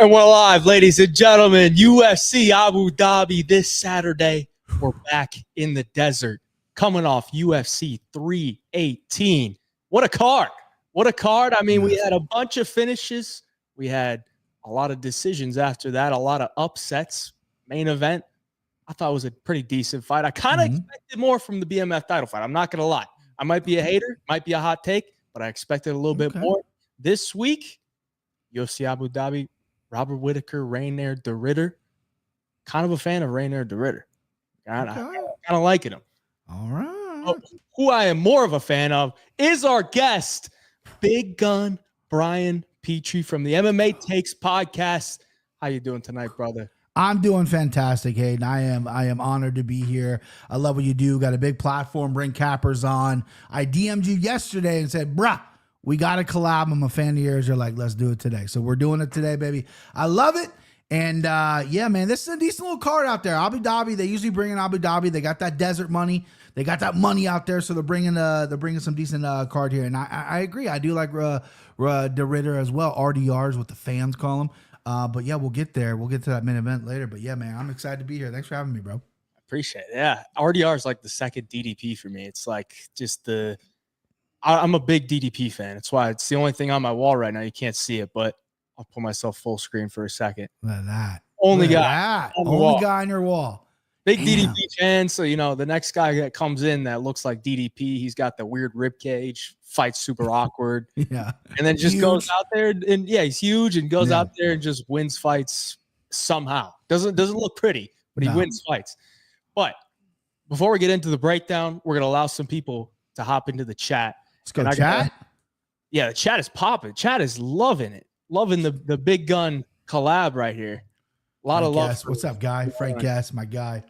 And we're live, ladies and gentlemen. UFC Abu Dhabi this Saturday. We're back in the desert, coming off UFC 318. What a card. What a card. I mean, we had a bunch of finishes. We had a lot of decisions after that, a lot of upsets. Main event, I thought it was a pretty decent fight. I kind of expected more from the BMF title fight. I'm not going to lie. I might be a hater, might be a hot take, but I expected a little bit more. This week, UFC Abu Dhabi, Robert Whittaker, Rainier de Ridder. Kind of a fan of Rainier de Ridder. I kind of liking him. All right. But who I am more of a fan of is our guest, Big Gun Brian Petrie from the MMA Takes podcast. How you doing tonight, brother? I'm doing fantastic, Hayden. I am honored to be here. I love what you do. Got a big platform, bring cappers on. I DM'd you yesterday and said, bruh, we got to collab. I'm a fan of yours. You're like, let's do it today. So we're doing it today, baby. I love it. And yeah, man, this is a decent little card out there. Abu Dhabi, they usually bring in Abu Dhabi. They got that desert money. They got that money out there. So they're bringing some decent card here. And I agree. I do like De Ridder as well. RDRs, what the fans call them. But yeah, we'll get there. We'll get to that main event later. But yeah, man, I'm excited to be here. Thanks for having me, bro. I appreciate it. Yeah. RDR is like the second DDP for me. It's like just I'm a big DDP fan. That's why it's the only thing on my wall right now. You can't see it, but I'll put myself full screen for a second. Look at that. Only guy on your wall. Big DDP fan. So, you know, the next guy that comes in that looks like DDP, he's got the weird rib cage, fights super awkward. Yeah. And then just goes out there and yeah, he's huge and goes out there and just wins fights somehow. Doesn't look pretty, but he wins fights. But before we get into the breakdown, we're going to allow some people to hop into the chat. Let's go chat. Yeah, the chat is popping. Chat is loving it. Loving the Big Gun collab right here. A lot of love. What's up, guy? Frank Guess, my guy.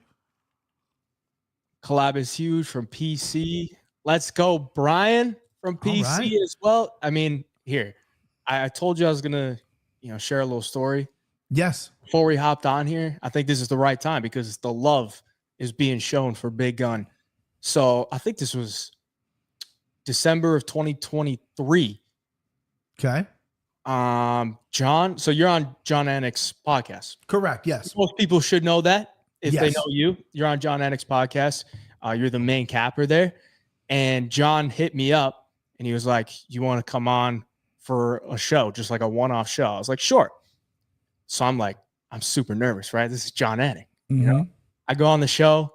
Collab is huge from PC. Let's go, Brian from PC as well. I mean, here, I told you I was gonna, share a little story. Yes. Before we hopped on here, I think this is the right time because the love is being shown for Big Gun. So I think this was December of 2023. Okay. John, so you're on John Anik's podcast. Correct. Yes. Most people should know that. If they know you, you're on John Anik's podcast. You're the main capper there. And John hit me up and he was like, you want to come on for a show, just like a one-off show? I was like, sure. So I'm like, I'm super nervous, right? This is John Anik. I go on the show.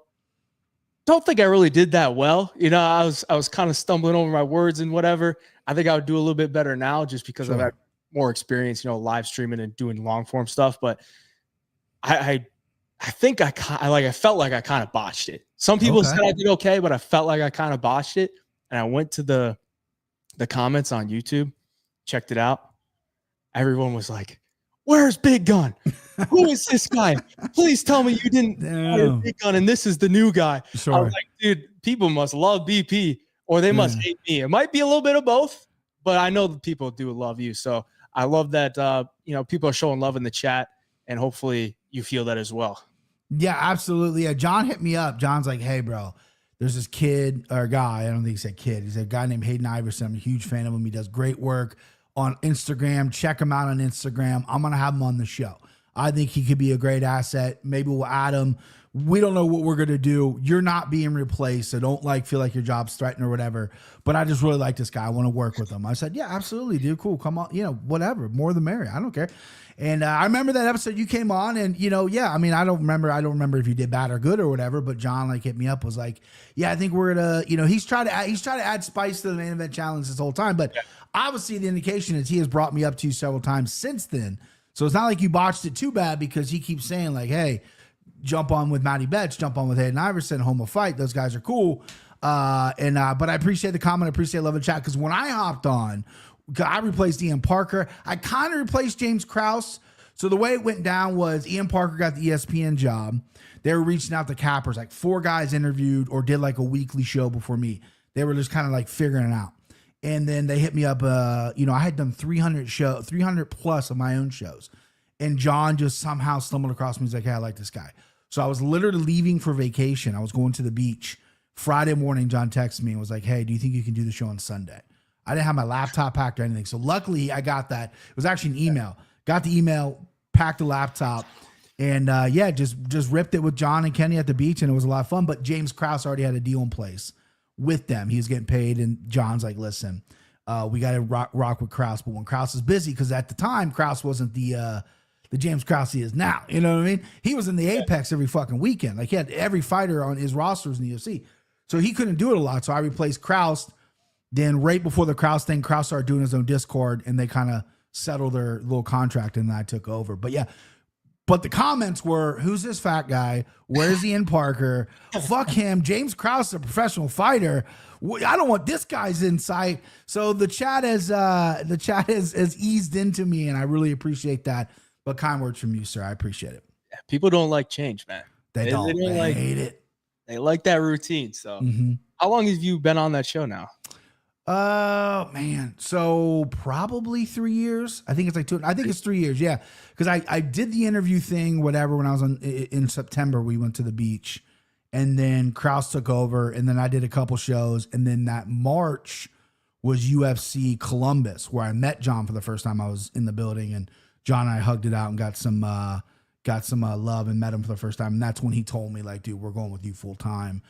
Don't think I really did that well. I was kind of stumbling over my words and whatever. I think I would do a little bit better now just because I've had more experience, live streaming and doing long form stuff. But I think I felt like I kind of botched it. Some people said I did okay, but I felt like I kind of botched it. And I went to the comments on YouTube, checked it out. Everyone was like, where's Big Gun? Who is this guy? Please tell me you didn't hire Big Gun and this is the new guy. Sure. I was like, dude, people must love BP or they must hate me. It might be a little bit of both, but I know that people do love you. So I love that, people are showing love in the chat and hopefully you feel that as well. Yeah, absolutely. Yeah, John hit me up. John's like, hey, bro, there's this kid or guy. I don't think he said kid. He's a guy named Hayden Iverson. I'm a huge fan of him. He does great work on Instagram. Check him out on Instagram. I'm going to have him on the show. I think he could be a great asset. Maybe we'll add him. We don't know what we're going to do. You're not being replaced, so don't feel like your job's threatened or whatever. But I just really like this guy. I want to work with him. I said, yeah, absolutely, dude. Cool. Come on. Whatever. More the merrier. I don't care. And I remember that episode you came on and, yeah, I mean, I don't remember if you did bad or good or whatever, but John hit me up, was like, yeah, I think we're going to, he's trying to add spice to the main event challenge this whole time. But obviously the indication is he has brought me up to you several times since then. So it's not like you botched it too bad because he keeps saying like, hey, jump on with Matty Betts, jump on with Hayden Iverson, home of fight. Those guys are cool. But I appreciate the comment. I appreciate love and chat. Cause when I hopped on, I replaced Ian Parker. I kind of replaced James Krause. So the way it went down was Ian Parker got the ESPN job. They were reaching out to cappers, like 4 guys interviewed or did like a weekly show before me. They were just kind of like figuring it out. And then they hit me up. I had done 300 plus of my own shows. And John just somehow stumbled across me. He's like, hey, I like this guy. So I was literally leaving for vacation. I was going to the beach. Friday morning, John texted me and was like, hey, do you think you can do the show on Sunday? I didn't have my laptop packed or anything. So luckily I got that. It was actually an email. Got the email, packed a laptop. And just ripped it with John and Kenny at the beach, and it was a lot of fun. But James Krause already had a deal in place with them. He was getting paid, and John's like, listen, we got to rock with Krause. But when Krause is busy, because at the time, Krause wasn't the James Krause he is now. You know what I mean? He was in the Apex every fucking weekend. Like, he had every fighter on his rosters in the UFC. So he couldn't do it a lot. So I replaced Krause. Then right before the Krause thing, Krause started doing his own Discord, and they kind of settled their little contract, and then I took over. But yeah. But the comments were, who's this fat guy? Where's Ian Parker? Fuck him. James Krause is a professional fighter. I don't want this guy's insight. So the chat has eased into me, and I really appreciate that. But kind words from you, sir. I appreciate it. People don't like change, man. They don't. They hate it. They like that routine. So how long have you been on that show now? Man. So probably 3 years. I think it's like 2. I think it's 3 years. Yeah. Cause I did the interview thing, whatever, when I was in September, we went to the beach, and then Krause took over, and then I did a couple shows. And then that March was UFC Columbus, where I met John for the first time. I was in the building, and John and I hugged it out and got some love, and met him for the first time. And that's when he told me, like, dude, we're going with you full time.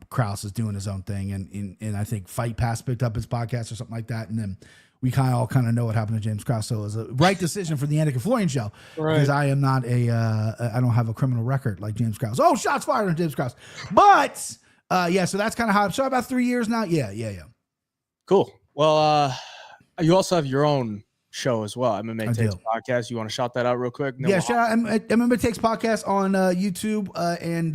Krause is doing his own thing, and I think Fight Pass picked up his podcast or something like that, and then we all know what happened to James Krause. So it was a right decision for the Annika and Florian show, because I am not I don't have a criminal record like James Krause. Oh, shots fired on James Krause. But so that's kind of how. So about 3 years now. Yeah. Cool. Well, you also have your own show as well, MMA Takes Podcast. You want to shout that out real quick? Shout out MMA Takes Podcast on YouTube and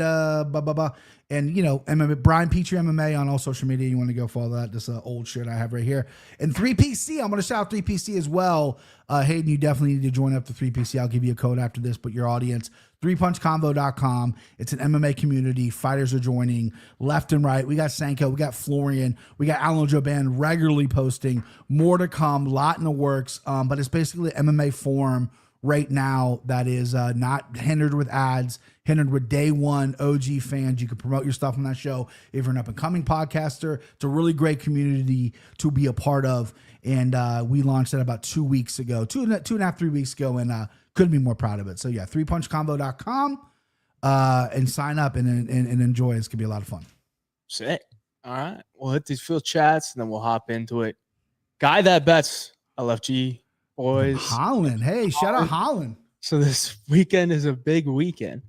MMA Brian Petrie MMA on all social media. You want to go follow that? This old shirt I have right here. And 3PC. I'm going to shout out 3PC as well. Hayden, you definitely need to join up to 3PC. I'll give you a code after this, but your audience, 3punchconvo.com. It's an MMA community. Fighters are joining left and right. We got Sanko, we got Florian, we got Alan Joban regularly posting. More to come, lot in the works. But it's basically an MMA forum right now that is not hindered with ads, hindered with day one OG fans. You can promote your stuff on that show if you're an up-and-coming podcaster. It's a really great community to be a part of, and we launched that about 2 weeks ago, 2.5, 3 weeks ago, and couldn't be more proud of it. So yeah, 3punchconvo.com and sign up and enjoy. It's gonna be a lot of fun. Sick. All right, we'll hit these field chats and then we'll hop into it. Guy that bets, LFG boys. Holland. Hey, shout out Holland. So this weekend is a big weekend.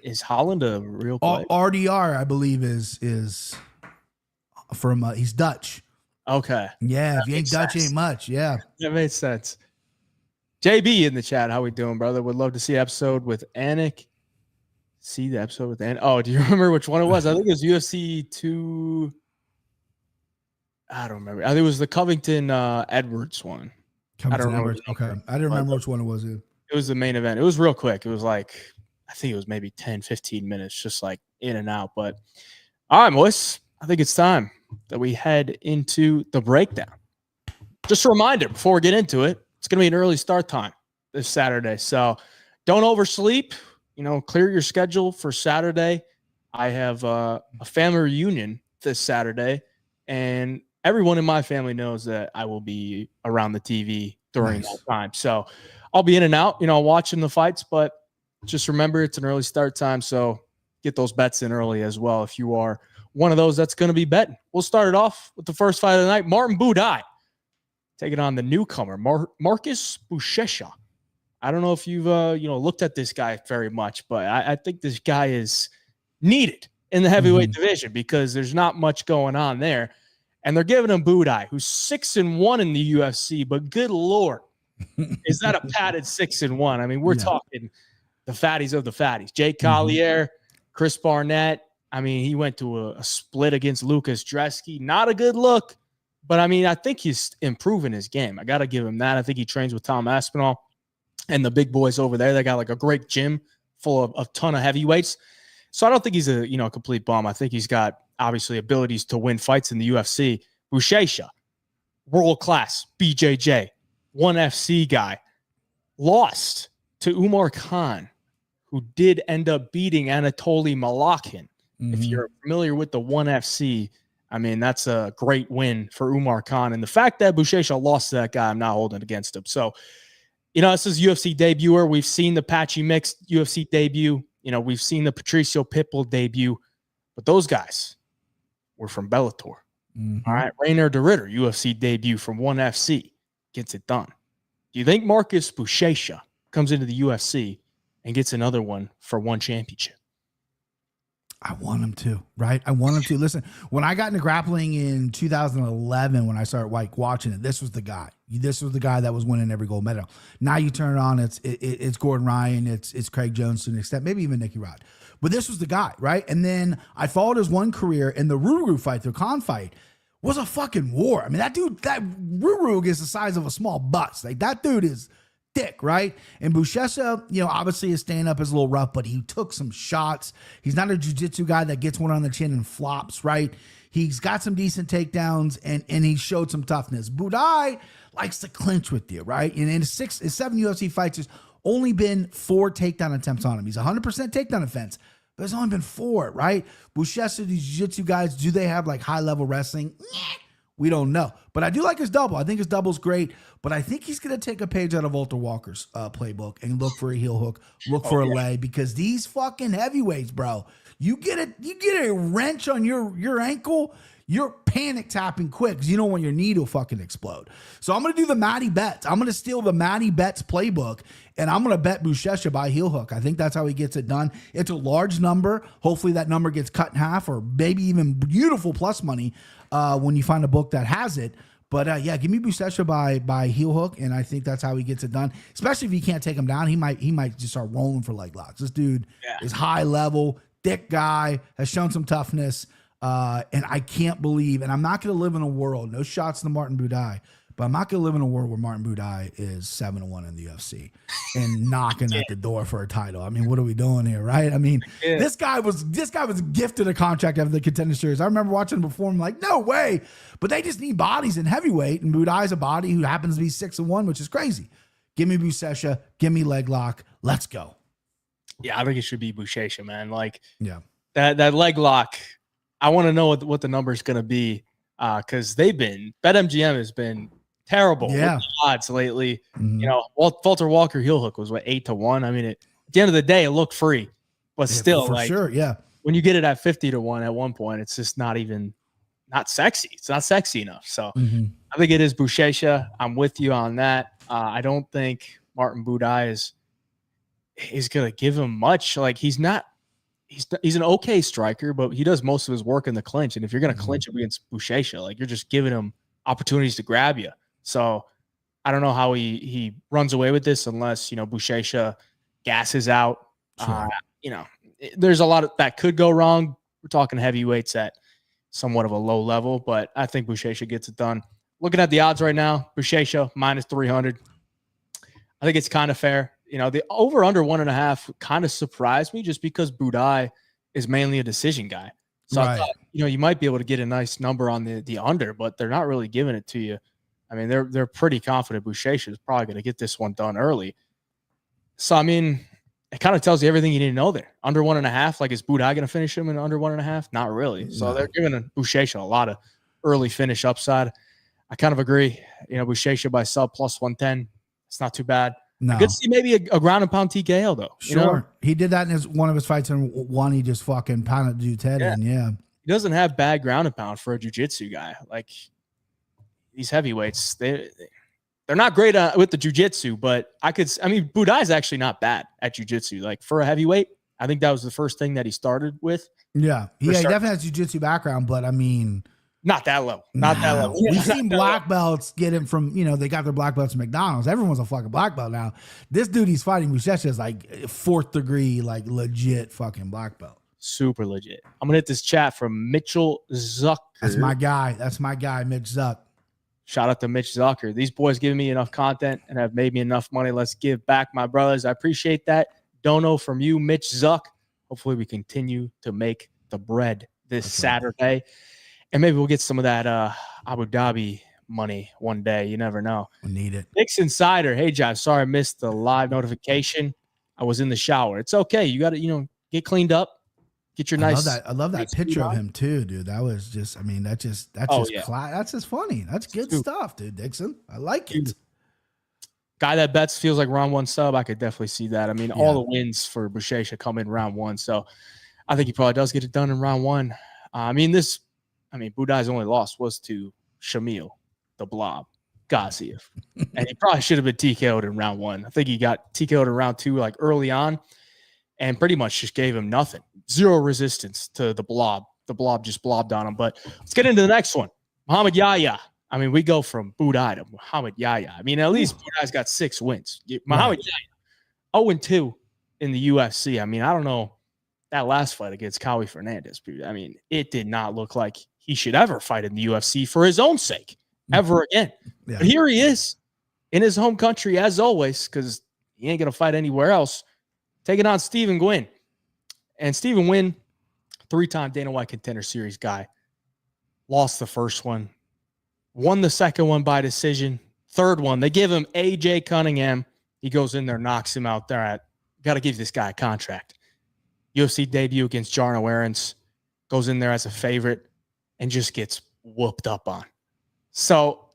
Is Holland a real player? RDR, I believe, is from he's Dutch. Okay. Yeah, if you ain't Dutch, ain't much. Yeah. That makes sense. JB in the chat, how we doing, brother? Would love to see episode with Anik. See the episode with Anik. Oh, do you remember which one it was? I think it was UFC 2. I don't remember. I think it was the Covington Edwards one. I don't remember. Okay. I didn't remember which one it was. It was the main event. It was real quick. It was like, I think it was maybe 10, 15 minutes, just like in and out. But all right, boys, I think it's time that we head into the breakdown. Just a reminder before we get into it, it's going to be an early start time this Saturday. So don't oversleep. Clear your schedule for Saturday. I have a family reunion this Saturday, and everyone in my family knows that I will be around the TV during that time. So I'll be in and out, watching the fights, but just remember it's an early start time. So get those bets in early as well if you are one of those that's going to be betting. We'll start it off with the first fight of the night. Martin Buday taking on the newcomer, Marcus Buchecha. I don't know if you've looked at this guy very much, but I think this guy is needed in the heavyweight division because there's not much going on there. And they're giving him Buday, who's 6-1 in the UFC, but good Lord, is that a padded 6-1? I mean, we're talking the fatties of the fatties. Jake Collier, Chris Barnett. I mean, he went to a split against Lucas Dresky. Not a good look, but I mean, I think he's improving his game. I got to give him that. I think he trains with Tom Aspinall and the big boys over there. They got like a great gym full of a ton of heavyweights. So I don't think he's a complete bum. I think he's got obviously abilities to win fights in the UFC. Buchecha, world class, BJJ, ONE FC guy, lost to Umar Khan, who did end up beating Anatoly Malakhin. If you're familiar with the ONE FC, I mean, that's a great win for Umar Khan. And the fact that Buchecha lost to that guy, I'm not holding it against him. So This is UFC debuter. We've seen the Patchy Mix UFC debut. We've seen the Patricio Pitbull debut, but those guys were from Bellator. Mm-hmm. All right. Rainer de Ritter, UFC debut from ONE FC, gets it done. Do you think Marcus Buchecha comes into the UFC and gets another one for one championship? I want him to, right? I want him to. Listen, when I got into grappling in 2011, when I started watching it, this was the guy. This was the guy that was winning every gold medal. Now you turn it on, it's Gordon Ryan, it's Craig Jones to an extent, maybe even Nicky Rod. But this was the guy, right? And then I followed his one career, and the Ruru fight, the Khan fight, was a fucking war. I mean, that Ruru is the size of a small bus. Like, that dude is thick, right? And Buchecha, obviously his stand-up is a little rough, but he took some shots. He's not a jiu-jitsu guy that gets one on the chin and flops, right? He's got some decent takedowns, and he showed some toughness. Budai likes to clinch with you, right? And in his 7 UFC fights, there's only been 4 takedown attempts on him. He's 100% takedown offense, but there's only been 4, right? Buchecha, these jiu-jitsu guys, do they have like high-level wrestling? We don't know. But I do like his double. I think his double's great. But I think he's going to take a page out of Walter Walker's playbook and look for a heel hook, look for a leg, because these fucking heavyweights, bro, you get a wrench on your ankle, you're panic tapping quick because you don't want your knee to fucking explode. So I'm going to do the Matty Betts. I'm going to steal the Matty Betts playbook, and I'm going to bet Buchecha by heel hook. I think that's how he gets it done. It's a large number. Hopefully that number gets cut in half, or maybe even beautiful plus money when you find a book that has it. But give me Buchecha by heel hook, and I think that's how he gets it done. Especially if he can't take him down, he might just start rolling for leg locks. This dude is high level, thick guy, has shown some toughness, and I can't believe. And I'm not going to live in a world. No shots to Martin Budai, but I'm not going to live in a world where Martin Budai is 7-1 in the UFC and knocking at the door for a title. I mean, what are we doing here, right? I mean, this guy was gifted a contract after the Contender Series. I remember watching him before. I'm like, no way. But they just need bodies in heavyweight, and Budai's a body who happens to be 6-1, which is crazy. Give me Buchecha. Give me leg lock. Let's go. Yeah, I think it should be Buchecha, man. Like, that leg lock. I want to know what the number is going to be, because BetMGM has been terrible with the odds lately. Mm-hmm. Walter Walker heel hook was 8-1. I mean, at the end of the day, it looked free, but still, for sure, when you get it at 50-1 at one point, it's just not sexy. It's not sexy enough. So I think it is Buchecha. I'm with you on that. I don't think Martin Budai is going to give him much. Like, he's an okay striker, but he does most of his work in the clinch. And if you're going to clinch him against Buchecha, like, you're just giving him opportunities to grab you. So I don't know how he runs away with this unless, Buchecha gasses out. Sure. There's a lot that could go wrong. We're talking heavyweights at somewhat of a low level, but I think Buchecha gets it done. Looking at the odds right now, Buchecha -300. I think it's kind of fair. The over under 1.5 kind of surprised me, just because Budai is mainly a decision guy. So I thought, you might be able to get a nice number on the under, but they're not really giving it to you. I mean, they're pretty confident Buchecha is probably going to get this one done early. So, I mean, it kind of tells you everything you need to know there. Under 1.5, like, is Budai going to finish him in under 1.5? Not really. So they're giving Buchecha a lot of early finish upside. I kind of agree. Buchecha by sub +110. It's not too bad. No. I could see maybe a ground and pound TKO though. Sure. He did that in one of his fights, and one he just fucking pounded the dude's head in. Yeah. He doesn't have bad ground and pound for a jiu-jitsu guy. Like, these heavyweights, they're not great with the jiu-jitsu, but Budai's actually not bad at jiu-jitsu. Like, for a heavyweight, I think that was the first thing that he started with. Yeah. He definitely has jiu-jitsu background, but I mean, not that level. Not that level. We've seen black belts get him from, they got their black belts from McDonald's. Everyone's a fucking black belt now. This dude he's fighting, Buchecha, is like 4th degree, like legit fucking black belt. Super legit. I'm going to hit this chat from Mitchell Zucker. That's my guy, Mitch Zuck. Shout out to Mitch Zucker. These boys giving me enough content and have made me enough money. Let's give back, my brothers. I appreciate that. Dono from you, Mitch Zuck. Hopefully we continue to make the bread this Saturday. Right. And maybe we'll get some of that Abu Dhabi money one day. You never know. We need it. Nick's Insider. Hey, Jive. Sorry I missed the live notification. I was in the shower. It's okay. You got to, get cleaned up. Get your nice. I love that picture of him too, dude. That was just. I mean, that's just funny. That's good stuff, dude. Dixon. I like it. guy that bets feels like round one sub. I could definitely see that. I mean, all the wins for Boucher should come in round one. So I think he probably does get it done in round one. Budai's only loss was to Shamil, the Blob, Gaziev. And he probably should have been TKO'd in round one. I think he got TKO'd in round two, like early on, and pretty much just gave him nothing. Zero resistance to the Blob. The Blob just blobbed on him. But let's get into the next one. Muhammad Yahya. I mean, we go from Budai to Muhammad Yahya. I mean, at least Budai's got 6 wins. Muhammad Yahya, 0-2 in the UFC. I mean, I don't know. That last fight against Kawi Fernandez, I mean, it did not look like he should ever fight in the UFC for his own sake ever again. Yeah. But here he is in his home country, as always, because he ain't going to fight anywhere else, taking on Stephen Gwynn. And Stephen Gwynn, 3-time Dana White Contender Series guy, lost the first one, won the second one by decision. Third one, they give him AJ Cunningham. He goes in there, knocks him out there. Got to give this guy a contract. UFC debut against Jarno Aarons, goes in there as a favorite and just gets whooped up on. So,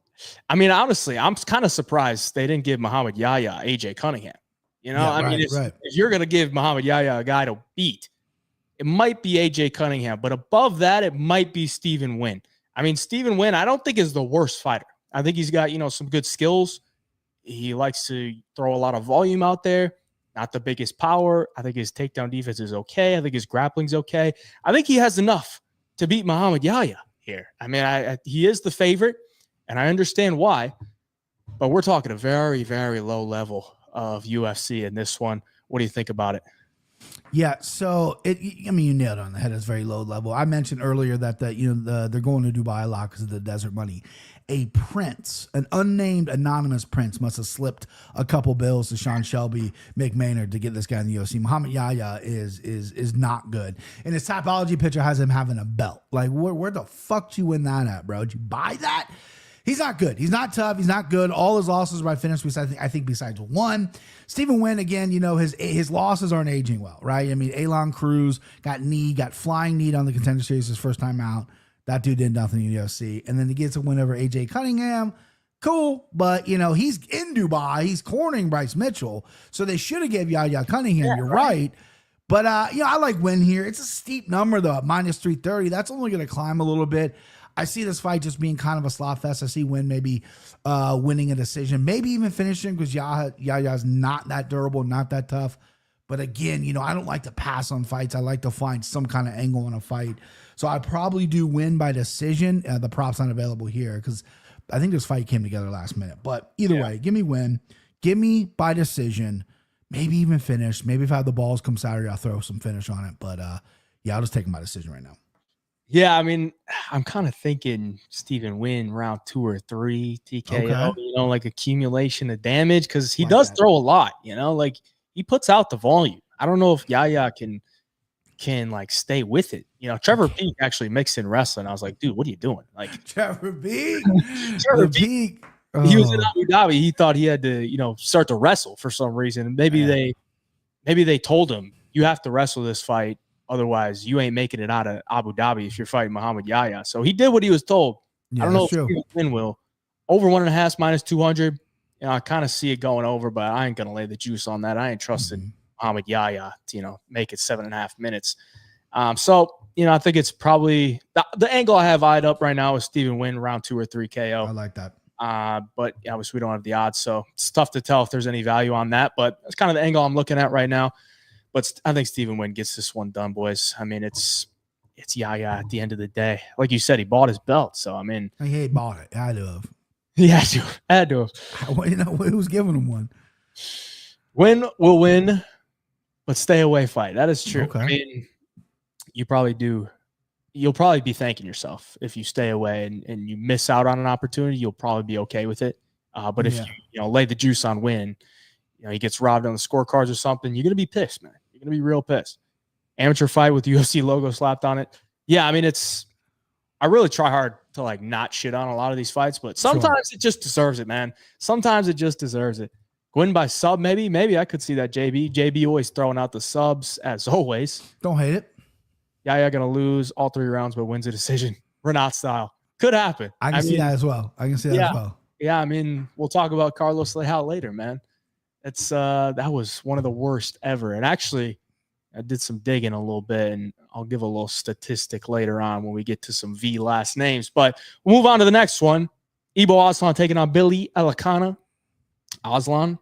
I mean, honestly, I'm kind of surprised they didn't give Muhammad Yahya AJ Cunningham. You know, if you're going to give Muhammad Yahya a guy to beat, it might be AJ Cunningham, but above that, it might be Stephen Gwynn. I mean, Stephen Gwynn, I don't think is the worst fighter. I think he's got, some good skills. He likes to throw a lot of volume out there. Not the biggest power. I think his takedown defense is okay. I think his grappling's okay. I think he has enough to beat Muhammad Yahya here. I mean, he is the favorite, and I understand why, but we're talking a very, very low level of UFC in this one. What do you think about it? Yeah, so you nailed it on the head. It's very low level. I mentioned earlier that they're going to Dubai a lot because of the desert money. A prince, an unnamed anonymous prince, must have slipped a couple bills to Sean Shelby McMaynard to get this guy in the UFC. Muhammad Yahya is not good, and his Tapology picture has him having a belt. Like, where the fuck did you win that at, bro? Did you buy that? He's not good. He's not tough. He's not good. All his losses are by finish. I think besides one. Stephen Gwynn, again, his losses aren't aging well, right? I mean, Elon Cruz got flying knee on the Contender Series his first time out. That dude did nothing in the UFC. And then he gets a win over AJ Cunningham. Cool. But, he's in Dubai. He's cornering Bryce Mitchell. So they should have gave Yahya Cunningham. Yeah, you're right. But, I like Gwynn here. It's a steep number, though, at -330. That's only going to climb a little bit. I see this fight just being kind of a slot fest. I see Gwynn maybe winning a decision, maybe even finishing, because Yahya's not that durable, not that tough. But again, I don't like to pass on fights. I like to find some kind of angle in a fight. So I probably do win by decision. The prop's not available here because I think this fight came together last minute. But either way, give me win. Give me by decision. Maybe even finish. Maybe if I have the balls come Saturday, I'll throw some finish on it. But I'll just take my decision right now. Yeah, I mean, I'm kind of thinking Stephen Gwynn round 2 or 3 TKO, okay. Like accumulation of damage, because he does throw a lot, like he puts out the volume. I don't know if Yahya can like stay with it. Trevor Peak actually mixed in wrestling. I was like, dude, what are you doing? Like Trevor Peak. He was in Abu Dhabi. He thought he had to, start to wrestle for some reason. Maybe they told him, you have to wrestle this fight. Otherwise, you ain't making it out of Abu Dhabi if you're fighting Muhammad Yahya. So he did what he was told. I don't know if Stephen Gwynn will. Over 1.5 -200. I kind of see it going over, but I ain't gonna lay the juice on that. I ain't trusting Muhammad Yahya to make it 7.5 minutes. So I think it's probably the angle I have eyed up right now is Stephen Gwynn round 2 or 3 KO. I like that. But obviously we don't have the odds, so it's tough to tell if there's any value on that. But that's kind of the angle I'm looking at right now. But I think Stephen Gwynn gets this one done, boys. I mean, it's Yahya at the end of the day. Like you said, he bought his belt. So, I mean. He bought it. I had to have. He had to have. Who's giving him one? Gwynn will win, but stay away fight. That is true. Okay. I mean, you probably do. You'll probably be thanking yourself if you stay away and you miss out on an opportunity. You'll probably be okay with it. But if you lay the juice on Gwynn, he gets robbed on the scorecards or something, you're going to be pissed, man. You're going to be real pissed. Amateur fight with UFC logo slapped on it. Yeah, I mean, I really try hard to, like, not shit on a lot of these fights, but sometimes it just deserves it, man. Sometimes it just deserves it. Gwynn by sub, maybe. Maybe I could see that, JB. JB always throwing out the subs, as always. Don't hate it. Yahya going to lose all 3 rounds, but wins a decision. Renat style. Could happen. I can see that as well. I can see that as well. Yeah, I mean, we'll talk about Carlos Leal later, man. That was one of the worst ever. And actually, I did some digging a little bit, and I'll give a little statistic later on when we get to some V last names. But we'll move on to the next one. Ibo Aslan taking on Billy Elikana. Aslan,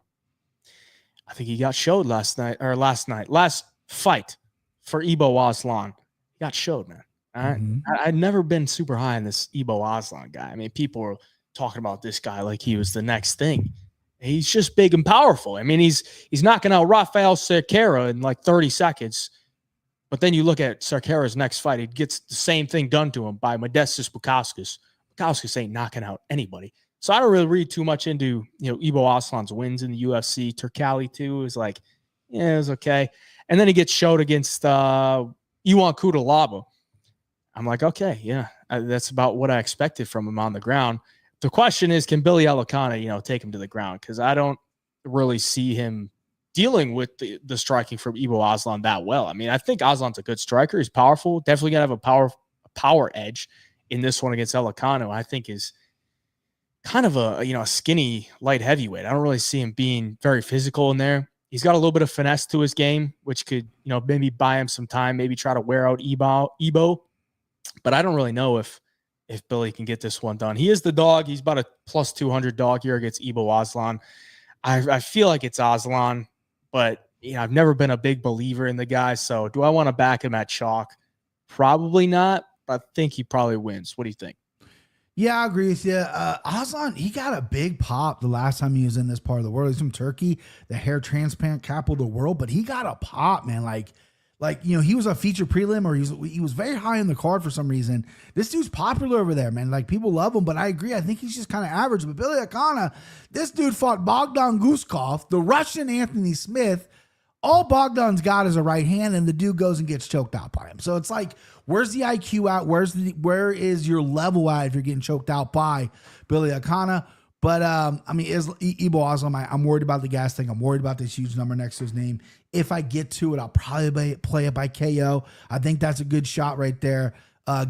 I think he got showed last fight for Ibo Aslan. He got showed, man. I'd never been super high on this Ibo Aslan guy. I mean, people were talking about this guy like he was the next thing. He's just big and powerful. I mean, he's knocking out Rafael Cerqueira in like 30 seconds. But then you look at Cerqueira's next fight, he gets the same thing done to him by Modestas Bukauskas. Bukauskas ain't knocking out anybody. So I don't really read too much into, Ibo Aslan's wins in the UFC. Turkali too is like, yeah, it was okay. And then he gets showed against Iwan Kudalaba. I'm like, okay, yeah, that's about what I expected from him on the ground. The question is, can Billy Elikana, take him to the ground? Because I don't really see him dealing with the striking from Ibo Aslan that well. I mean, I think Aslan's a good striker. He's powerful. Definitely going to have a power edge in this one against Elikana. I think is kind of a skinny light heavyweight. I don't really see him being very physical in there. He's got a little bit of finesse to his game, which could, maybe buy him some time, maybe try to wear out Ibo. But I don't really know if Billy can get this one done. He is the dog. He's about a plus 200 dog here against Ibo Aslan. I feel like it's Aslan, but I've never been a big believer in the guy. So do I want to back him at chalk? Probably not, but I think he probably wins. What do you think? Yeah, I agree with you. Aslan, he got a big pop the last time he was in this part of the world. He's from Turkey, the hair transplant capital of the world, but he got a pop, man. Like, he was a feature prelim, or he was very high in the card for some reason. This dude's popular over there, man. Like, people love him, but I agree. I think he's just kind of average. But Billy Elikana, this dude fought Bogdan Guskov, the Russian Anthony Smith. All Bogdan's got is a right hand, and the dude goes and gets choked out by him. So it's like, where's the IQ at? Where is your level at if you're getting choked out by Billy Elikana? But, is Ibo Aslan, I'm worried about the gas thing. I'm worried about this huge number next to his name. If I get to it, I'll probably play it by KO. I think that's a good shot right there.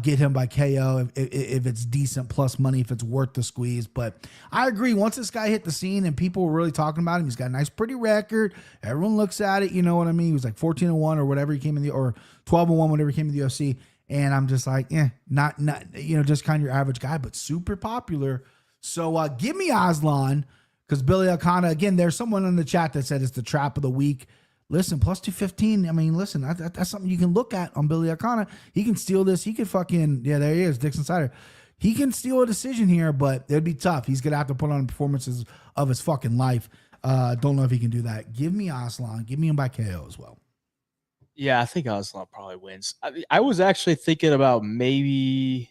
Get him by KO if it's decent plus money, if it's worth the squeeze. But I agree. Once this guy hit the scene and people were really talking about him, he's got a nice, pretty record. Everyone looks at it. You know what I mean? He was like 14-1 or whatever he came in or 12-1 whenever he came to the UFC. And I'm just like, not just kind of your average guy, but super popular. So give me Aslan, because Billy Elikana, again, there's someone in the chat that said it's the trap of the week. Listen, plus 215. I mean, listen, that's something you can look at on Billy Elikana. He can steal this. He could there he is, Dixon Sider. He can steal a decision here, but it'd be tough. He's going to have to put on performances of his fucking life. Don't know if he can do that. Give me Aslan. Give me him by KO as well. Yeah, I think Aslan probably wins. I was actually thinking about maybe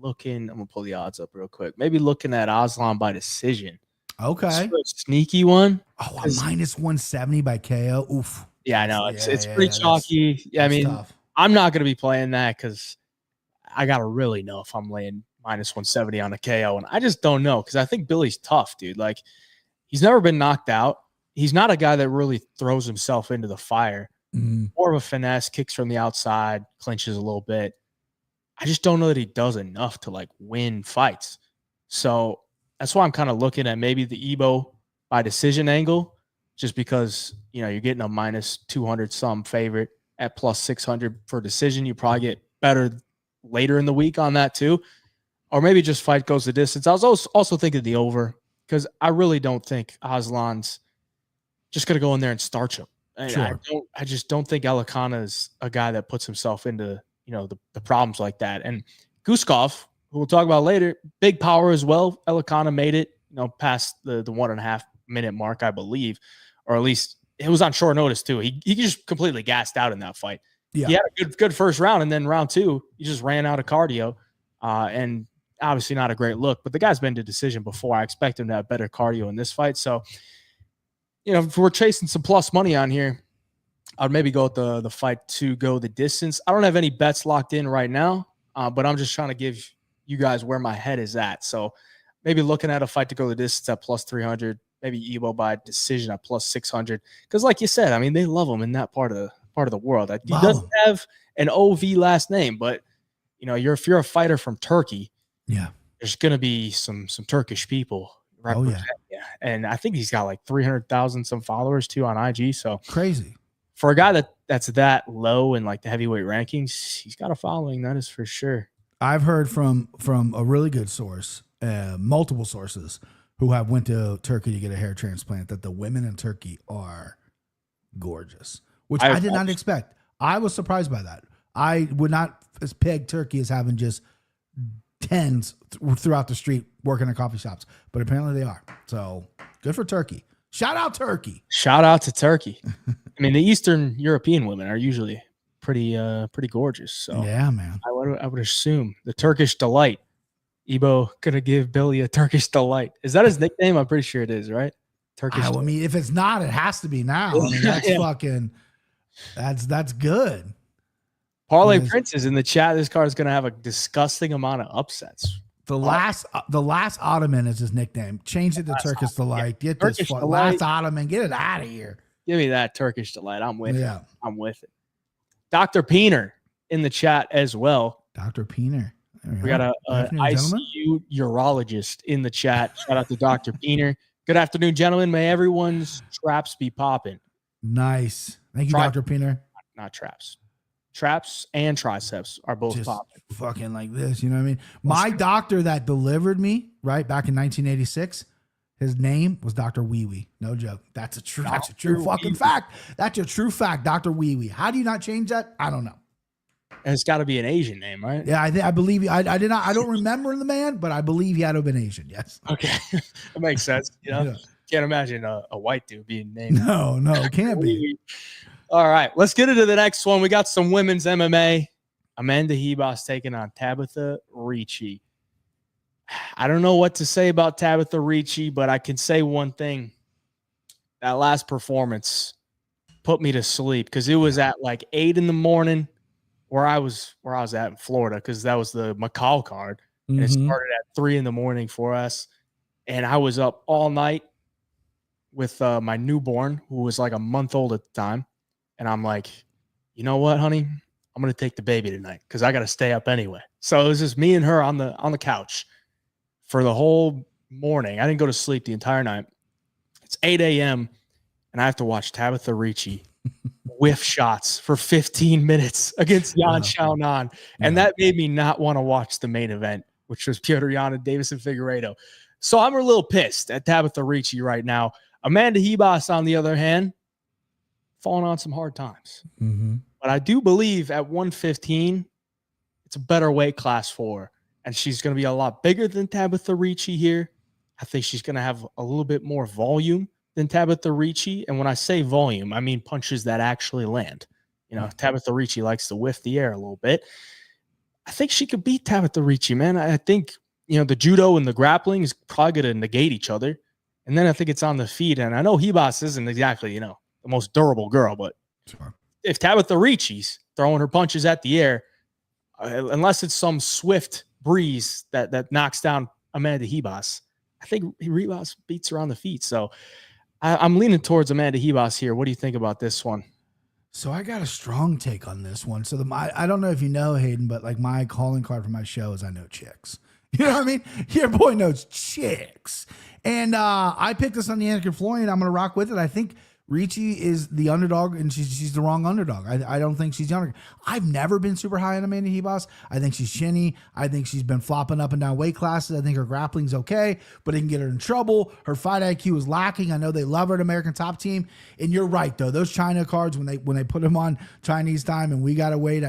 looking. I'm going to pull the odds up real quick. Maybe looking at Aslan by decision. Okay. Sneaky one. Oh, a minus 170 by KO. Oof. Yeah, I know. It's pretty chalky. Yeah, I mean, tough. I'm not going to be playing that because I got to really know if I'm laying minus 170 on a KO. And I just don't know, because I think Billy's tough, dude. Like, he's never been knocked out. He's not a guy that really throws himself into the fire. More of a finesse, kicks from the outside, clinches a little bit. I just don't know that he does enough to, like, win fights. So that's why I'm kind of looking at maybe the Ibo by decision angle, just because, you're getting a minus 200 some favorite at plus 600 for decision. You probably get better later in the week on that too. Or maybe just fight goes the distance. I was also thinking the over, because I really don't think Aslan's just going to go in there and starch him. Sure. I just don't think Elikana is a guy that puts himself into, the problems like that. And Guskov, who we'll talk about later, big power as well. Elikana made it, past the 1.5 minute mark, I believe, or at least it was on short notice too. He just completely gassed out in that fight. Yeah. He had a good first round, and then round two, he just ran out of cardio, and obviously not a great look. But the guy's been to decision before. I expect him to have better cardio in this fight. So, if we're chasing some plus money on here, I'd maybe go with the fight to go the distance. I don't have any bets locked in right now, but I'm just trying to give you guys where my head is at. So maybe looking at a fight to go the distance at plus 300, maybe Ibo by decision at plus 600. Because like you said, I mean, they love him in that part of the world. He doesn't have an OV last name, but if you're a fighter from Turkey, there's going to be some Turkish people representing. Yeah. And I think he's got like 300,000 some followers too on IG. So crazy for a guy that's that low in like the heavyweight rankings. He's got a following, that is for sure. I've heard from a really good source, multiple sources who have went to Turkey to get a hair transplant, that the women in Turkey are gorgeous, which I did not expect. I was surprised by that. I would not peg Turkey as having just tens throughout the street working at coffee shops, but apparently they are. So good for Turkey. Shout out Turkey. Shout out to Turkey. I mean, the Eastern European women are usually pretty gorgeous. So yeah, man. I would assume the Turkish Delight. Ebo gonna give Billy a Turkish Delight. Is that his nickname? I'm pretty sure it is, right? Turkish. I mean, if it's not, it has to be now. I mean, that's fucking. That's good. Parlay Prince is in the chat. This card is gonna have a disgusting amount of upsets. The last Ottoman is his nickname. Change it to Turkish Delight. Yeah. Get this last Ottoman. Get it out of here. Give me that Turkish Delight. I'm with it. I'm with it. Dr. Peener in the chat as well. Dr. Peener. We got a ICU urologist in the chat. Shout out to Dr. Peener. Good afternoon, gentlemen. May everyone's traps be popping. Nice. Thank you, Dr. Peener. Not traps. Traps and triceps are both popping. Fucking like this, you know what I mean? My doctor that delivered me, right, back in 1986, his name was Dr. Wee Wee. No joke. That's a true fucking fact. That's a true fact, Dr. Wee Wee. How do you not change that? I don't know. And it's got to be an Asian name, right? Yeah, I believe I don't remember the man, but I believe he had to have been Asian. Yes. Okay. That makes sense. You know, can't imagine a white dude being named. No, it can't be. All right, let's get into the next one. We got some women's MMA. Amanda Hebos taking on Tabitha Ricci. I don't know what to say about Tabitha Ricci, but I can say one thing. That last performance put me to sleep because it was at like 8 a.m. where I was at in Florida, because that was the McCall card. And it started at 3 a.m. for us. And I was up all night with my newborn, who was like a month old at the time. And I'm like, you know what, honey? I'm going to take the baby tonight because I got to stay up anyway. So it was just me and her on the couch for the whole morning. I didn't go to sleep the entire night. It's 8 a.m. and I have to watch Tabitha Ricci whiff shots for 15 minutes against Yan Xiaonan. And that made me not want to watch the main event, which was Petrie and Davison Figueiredo. So I'm a little pissed at Tabitha Ricci right now. Amanda Hebos, on the other hand, falling on some hard times. But I do believe at 115, it's a better weight class for her. And she's going to be a lot bigger than Tabitha Ricci here. I think she's going to have a little bit more volume than Tabitha Ricci. And when I say volume, I mean punches that actually land. You know, Tabitha Ricci likes to whiff the air a little bit. I think she could beat Tabitha Ricci, man. I think, you know, the judo and the grappling is probably going to negate each other. And then I think it's on the feet. And I know Hebos isn't exactly, you know, the most durable girl, but if Tabitha Ricci's throwing her punches at the air, unless it's some swift breeze that knocks down Amanda Hebos, I think Hebos beats her on the feet. So I'm leaning towards Amanda Hebos here. What do you think about this one? So I got a strong take on this one. So I don't know if you know, Hayden, but like my calling card for my show is I know chicks. You know what I mean? Your boy knows chicks. And I picked this on the Anakin Florian. I'm going to rock with it. I think Ricci is the underdog, and she's the wrong underdog. I don't think she's the underdog. I've never been super high on Amanda Hebos. I think she's chinny. I think she's been flopping up and down weight classes. I think her grappling's okay, but it can get her in trouble. Her fight IQ is lacking. I know they love her at American Top Team. And you're right, though. Those China cards, when they put them on Chinese time, and we got to wake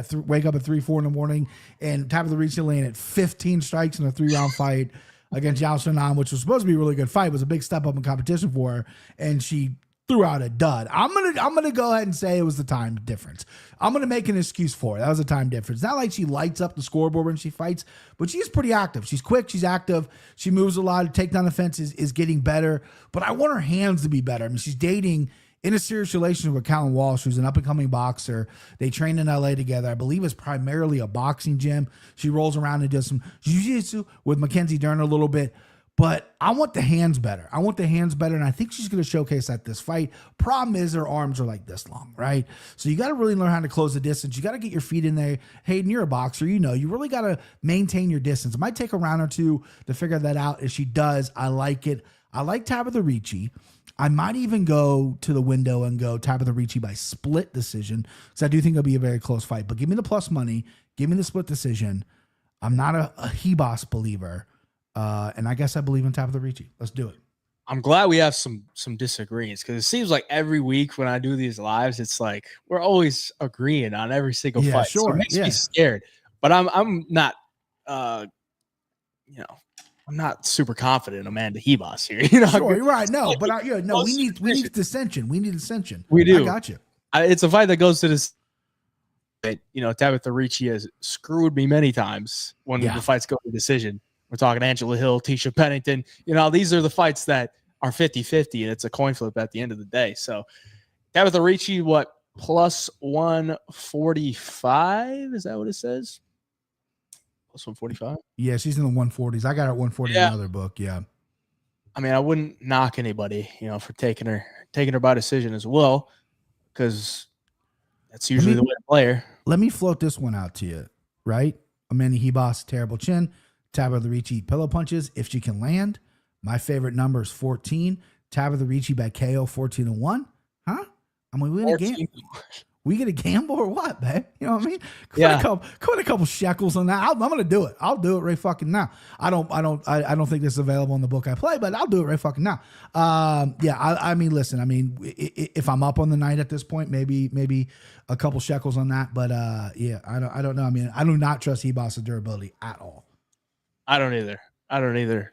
up at 3, 4 in the morning, and Tabitha Ricci landed 15 strikes in a 3-round fight against Yao Xiaonan, which was supposed to be a really good fight. It was a big step up in competition for her, and she threw out a dud. I'm gonna go ahead and say it was the time difference. I'm gonna make an excuse for it. That was a time difference. Not like she lights up the scoreboard when she fights, but she's pretty active. She's quick. She's active. She moves a lot. Takedown defense is getting better. But I want her hands to be better. I mean, she's dating in a serious relationship with Callum Walsh, who's an up-and-coming boxer. They train in LA together. I believe it's primarily a boxing gym. She rolls around and does some jiu-jitsu with Mackenzie Dern a little bit. But I want the hands better. And I think she's going to showcase that this fight. Problem is her arms are like this long, right? So you got to really learn how to close the distance. You got to get your feet in there. Hayden, you're a boxer. You really got to maintain your distance. It might take a round or two to figure that out. If she does, I like it. I like Tabitha Ricci. I might even go to the window and go Tabitha Ricci by split decision, because I do think it'll be a very close fight. But give me the plus money. Give me the split decision. I'm not a Hebos believer. And I guess I believe in Tabitha Ricci. Let's do it. I'm glad we have some disagreements, because it seems like every week when I do these lives, it's like we're always agreeing on every single fight. Sure. So it makes me scared. But I'm not, I'm not super confident in Amanda Hebos here. Sure, you're right. No, but we need dissension. We need dissension. We do. I got you. It's a fight that goes to this. Tabitha Ricci has screwed me many times when the fights go to decision. We're talking Angela Hill, Tisha Pennington. These are the fights that are 50-50, and it's a coin flip at the end of the day. So Tabitha Ricci, plus 145? Is that what it says? Plus 145? Yeah, she's in the 140s. I got her at 140 in another book. Yeah. I mean, I wouldn't knock anybody, for taking her by decision as well, because that's usually the way to play her. Let me float this one out to you, right? Amanda Hebos, terrible chin. Tabitha Ricci, pillow punches. If she can land, my favorite number is 14. Tabitha Ricci by KO, 14-1. Huh? I mean, we get a gamble or what, babe? You know what I mean? Put a couple shekels on that. I'm gonna do it. I'll do it right fucking now. I don't think this is available in the book I play, but I'll do it right fucking now. I mean, listen. I mean, if I'm up on the night at this point, maybe a couple shekels on that. But I don't know. I mean, I do not trust Hebos' durability at all. I don't either.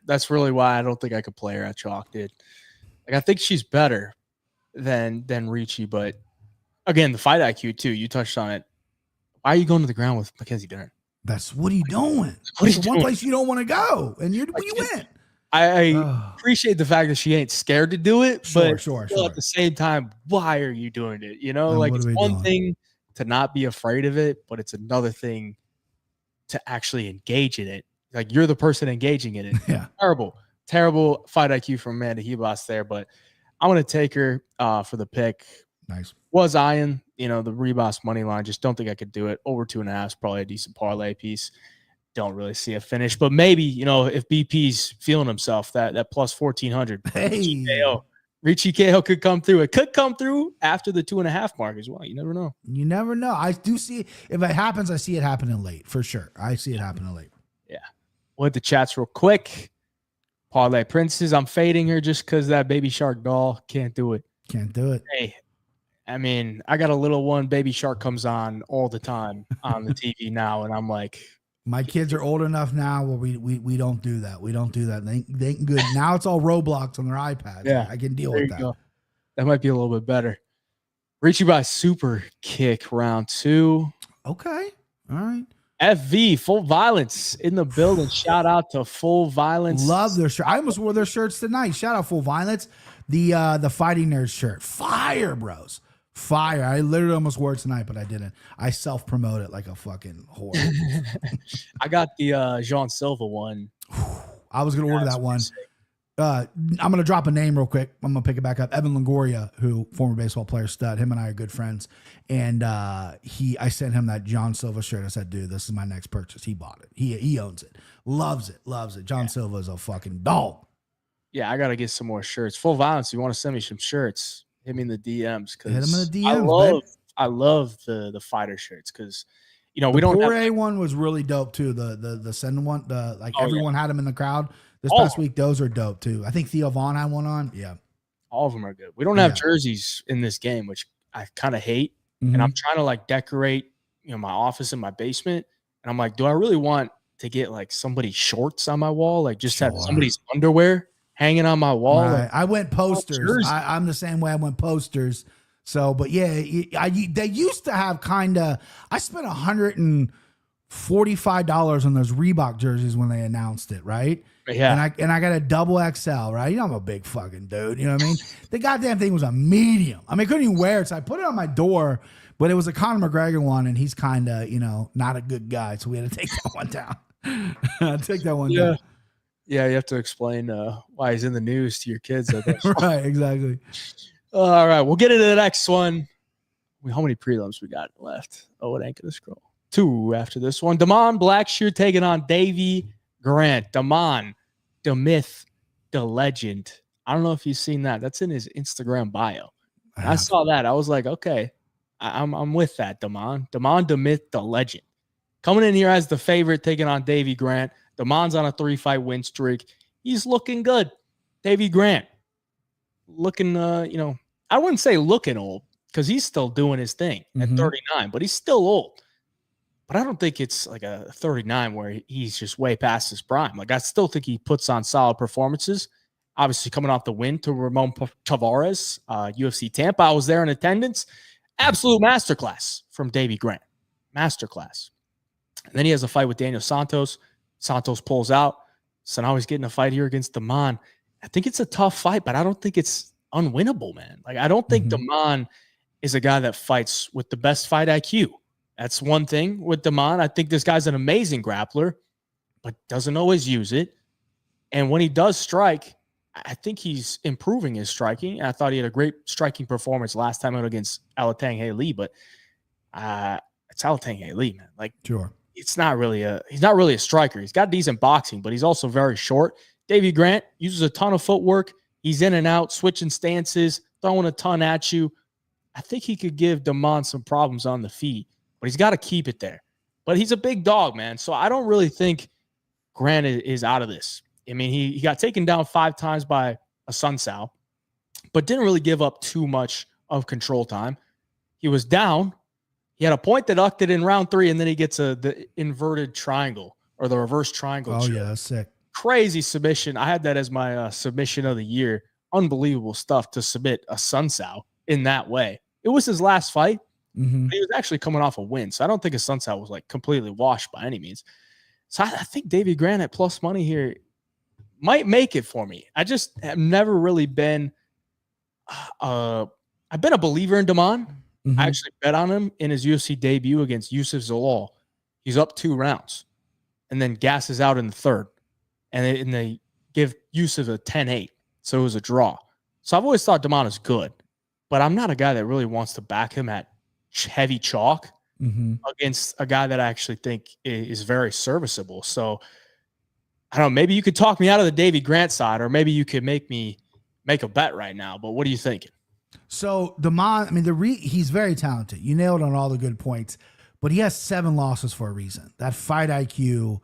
That's really why I don't think I could play her at chalk, dude. I think she's better than Ricci, but again, the fight IQ too. You touched on it. Why are you going to the ground with Mackenzie Dern? What are you doing? It's the one place you don't want to go, and you went. I appreciate the fact that she ain't scared to do it, but sure. At the same time, why are you doing it? It's one thing to not be afraid of it, but it's another thing to actually engage in it. Like, you're the person engaging in it. Yeah. Terrible fight IQ from Amanda Hebos there, but I'm going to take her for the pick. Nice. Was eyeing, the Rebos money line. Just don't think I could do it. Over 2.5 is probably a decent parlay piece. Don't really see a finish, but maybe, if BP's feeling himself, that plus 1,400. Hey. Ricci KO could come through. It could come through after the 2.5 mark as well. You never know. I do see, if it happens, I see it happening late for sure. I see it happening late. Yeah. We'll hit the chats real quick. Parlay Princess, I'm fading her just because that Baby Shark doll can't do it. Hey, I mean, I got a little one. Baby Shark comes on all the time on the TV now, and I'm like, my kids are old enough now where we don't do that. We don't do that. They ain't good. Now it's all Roblox on their iPads. Yeah, I can deal with that. Go. That might be a little bit better. Ricci by super kick round 2. Okay. All right. FV, Full Violence in the building. Shout out to Full Violence. Love their shirt. I almost wore their shirts tonight. Shout out Full Violence. The Fighting Nerds shirt. Fire, bros. Fire. I literally almost wore it tonight, but I didn't. I self-promote it like a fucking whore. I got the Jean Silva one. I was going to order that one. I'm going to drop a name real quick. I'm going to pick it back up. Evan Longoria, who former baseball player stud, him and I are good friends. And I sent him that John Silva shirt. I said, dude, this is my next purchase. He bought it. He owns it. Loves it. John Silva is a fucking dog. Yeah, I got to get some more shirts. Full Violence, you want to send me some shirts, hit me in the DMs. Hit him in the DMs, I love the fighter shirts because, we the don't have... The one was really dope too. The send one, everyone had him in the crowd. This past week, those are dope too. I think Theo Vaughn had one on. Yeah. All of them are good. We don't have jerseys in this game, which I kind of hate. Mm-hmm. And I'm trying to decorate, my office in my basement. And I'm like, do I really want to get somebody's shorts on my wall? Just have somebody's underwear hanging on my wall. Right. I went posters. I'm the same way. I went posters. So, but yeah, they used to have I spent $145 on those Reebok jerseys when they announced it, right? Yeah. And I got a double XL, right? I'm a big fucking dude. You know what I mean? The goddamn thing was a medium. I couldn't even wear it. So I put it on my door, but it was a Conor McGregor one, and he's not a good guy. So we had to take that one down. Take that one down. Yeah, you have to explain why he's in the news to your kids. I guess. Right, exactly. All right, we'll get into the next one. How many prelims we got left? Oh, it ain't gonna scroll. 2 after this one. Damon Blackshear taking on Davy Grant. Damon, the myth, the legend. I don't know if you've seen that. That's in his Instagram bio. I saw that. I was like, okay, I'm with that. Damon, the myth, the legend. Coming in here as the favorite, taking on Davy Grant. Damon's on a 3-fight win streak. He's looking good. Davy Grant, looking, I wouldn't say looking old because he's still doing his thing at 39, but he's still old. But I don't think it's like a 39 where he's just way past his prime. Like, I still think he puts on solid performances. Obviously, coming off the win to Ramon Tavares, UFC Tampa. I was there in attendance. Absolute masterclass from Davy Grant. Masterclass. And then he has a fight with Daniel Santos. Santos pulls out. So now he's getting a fight here against Damon. I think it's a tough fight, but I don't think it's unwinnable, man. Like, I don't think Damon is a guy that fights with the best fight IQ. That's one thing with Damon. I think this guy's an amazing grappler, but doesn't always use it. And when he does strike, I think he's improving his striking. I thought he had a great striking performance last time out against Alatang Haley, but it's Alatang Haley, man. Like, sure. He's not really a striker. He's got decent boxing, but he's also very short. Davy Grant uses a ton of footwork. He's in and out, switching stances, throwing a ton at you. I think he could give Damon some problems on the feet, but he's got to keep it there. But he's a big dog, man. So I don't really think Grant is out of this. I mean, he got taken down 5 times by a Sun Sal, but didn't really give up too much of control time. He was down. He had a point deducted in round 3, and then he gets the inverted triangle or the reverse triangle. Oh, yeah, that's sick. Crazy submission. I had that as my submission of the year. Unbelievable stuff to submit a Sun Sal in that way. It was his last fight. But he was actually coming off a win, so I don't think his Sun Sal was like completely washed by any means. So I think Davy Grant at plus money here might make it for me. I just have never really been I've been a believer in Damon. I actually bet on him in his UFC debut against Yusuf Zalal. He's up 2 rounds and then gasses out in the 3rd. And they give Yusuf a 10-8. So it was a draw. So I've always thought Damon is good, but I'm not a guy that really wants to back him at heavy chalk against a guy that I actually think is very serviceable. So I don't know, maybe you could talk me out of the Davy Grant side, or maybe you could make me make a bet right now. But what are you thinking? So Damon, I mean, he's very talented. You nailed on all the good points, but he has 7 losses for a reason. That fight IQ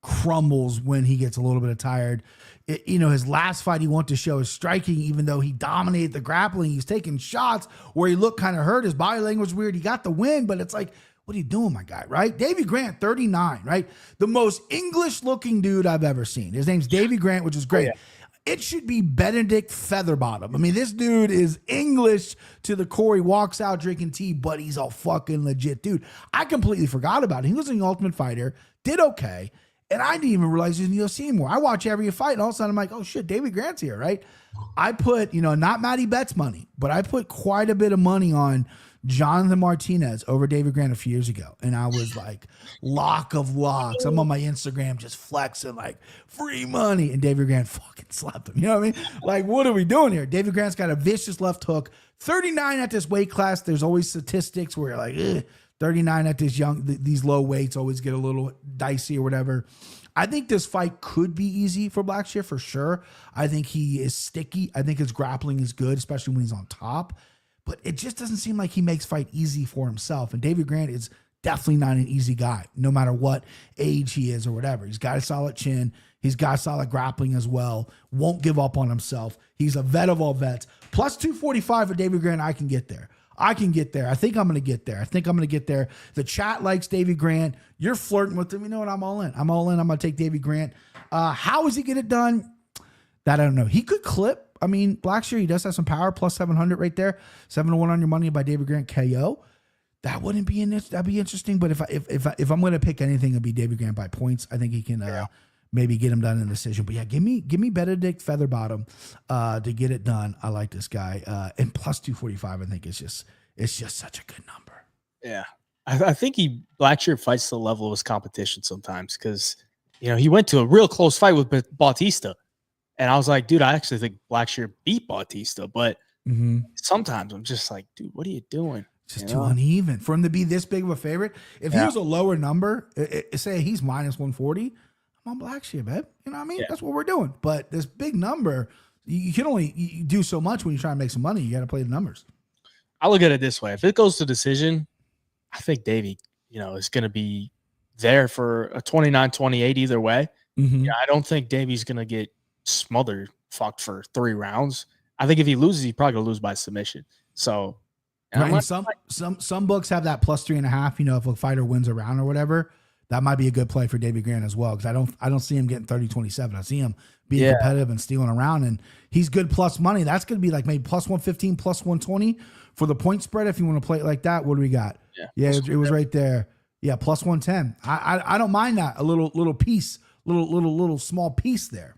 crumbles when he gets a little bit of tired. His last fight, he wanted to show his striking, even though he dominated the grappling. He's taking shots where he looked kind of hurt. His body language was weird. He got the win, but it's like, what are you doing, my guy, right? Davy Grant, 39, right? The most English-looking dude I've ever seen. His name's Davy Grant, which is great. Oh, yeah. It should be Benedict Featherbottom. I mean, this dude is English to the core. He walks out drinking tea, but he's a fucking legit dude. I completely forgot about him. He was in The Ultimate Fighter, did okay, and I didn't even realize he was in the UFC anymore. I watch every fight, and all of a sudden I'm like, oh shit, Davy Grant's here, right? I put, not Matty Betts money, but I put quite a bit of money on Jonathan Martinez over David Grant a few years ago. And I was like, lock of locks. I'm on my Instagram just flexing like free money. And David Grant fucking slapped him. You know what I mean? Like, what are we doing here? David Grant's got a vicious left hook. 39 at this weight class. There's always statistics where you're like, 39 at these low weights always get a little dicey or whatever. I think this fight could be easy for Blackshear for sure. I think he is sticky. I think his grappling is good, especially when he's on top. But it just doesn't seem like he makes fight easy for himself. And David Grant is definitely not an easy guy, no matter what age he is or whatever. He's got a solid chin. He's got solid grappling as well. Won't give up on himself. He's a vet of all vets. Plus 245 for David Grant, I can get there. I think I'm going to get there. The chat likes Davy Grant. You're flirting with him. You know what? I'm all in. I'm going to take Davy Grant. How is he get it done? That I don't know. He could clip. I mean, Blackshear, he does have some power. Plus 700 right there. 7-1 on your money by David Grant KO. That wouldn't be that'd be interesting. But if I'm going to pick anything, it'd be David Grant by points. I think he can maybe get him done in a decision. But yeah, give me Benedict Featherbottom to get it done. I like this guy. And plus 245, I think it's just such a good number. Yeah. I think Blackshear fights to the level of his competition sometimes because he went to a real close fight with Bautista. And I was like, dude, I actually think Blackshear beat Bautista. But sometimes I'm just like, dude, what are you doing? Just too uneven for him to be this big of a favorite. If he was a lower number, say he's minus 140, I'm on Blackshear, babe. You know what I mean? Yeah. That's what we're doing. But this big number, you can only do so much when you try to make some money. You got to play the numbers. I look at it this way. If it goes to decision, I think Davey, is going to be there for a 29-28 either way. Yeah, I don't think Davey's going to get smothered, fucked for 3 rounds. I think if he loses, he's probably going to lose by submission. So, right, some books have that plus 3.5. If a fighter wins a round or whatever, that might be a good play for Davey Grant as well. Because I don't see him getting 30-27. I see him being competitive and stealing around, and he's good plus money. That's going to be like maybe plus 115, plus 120 for the point spread. If you want to play it like that, what do we got? Yeah, it was right there. Yeah, plus 110. I don't mind that. A little piece, little small piece there.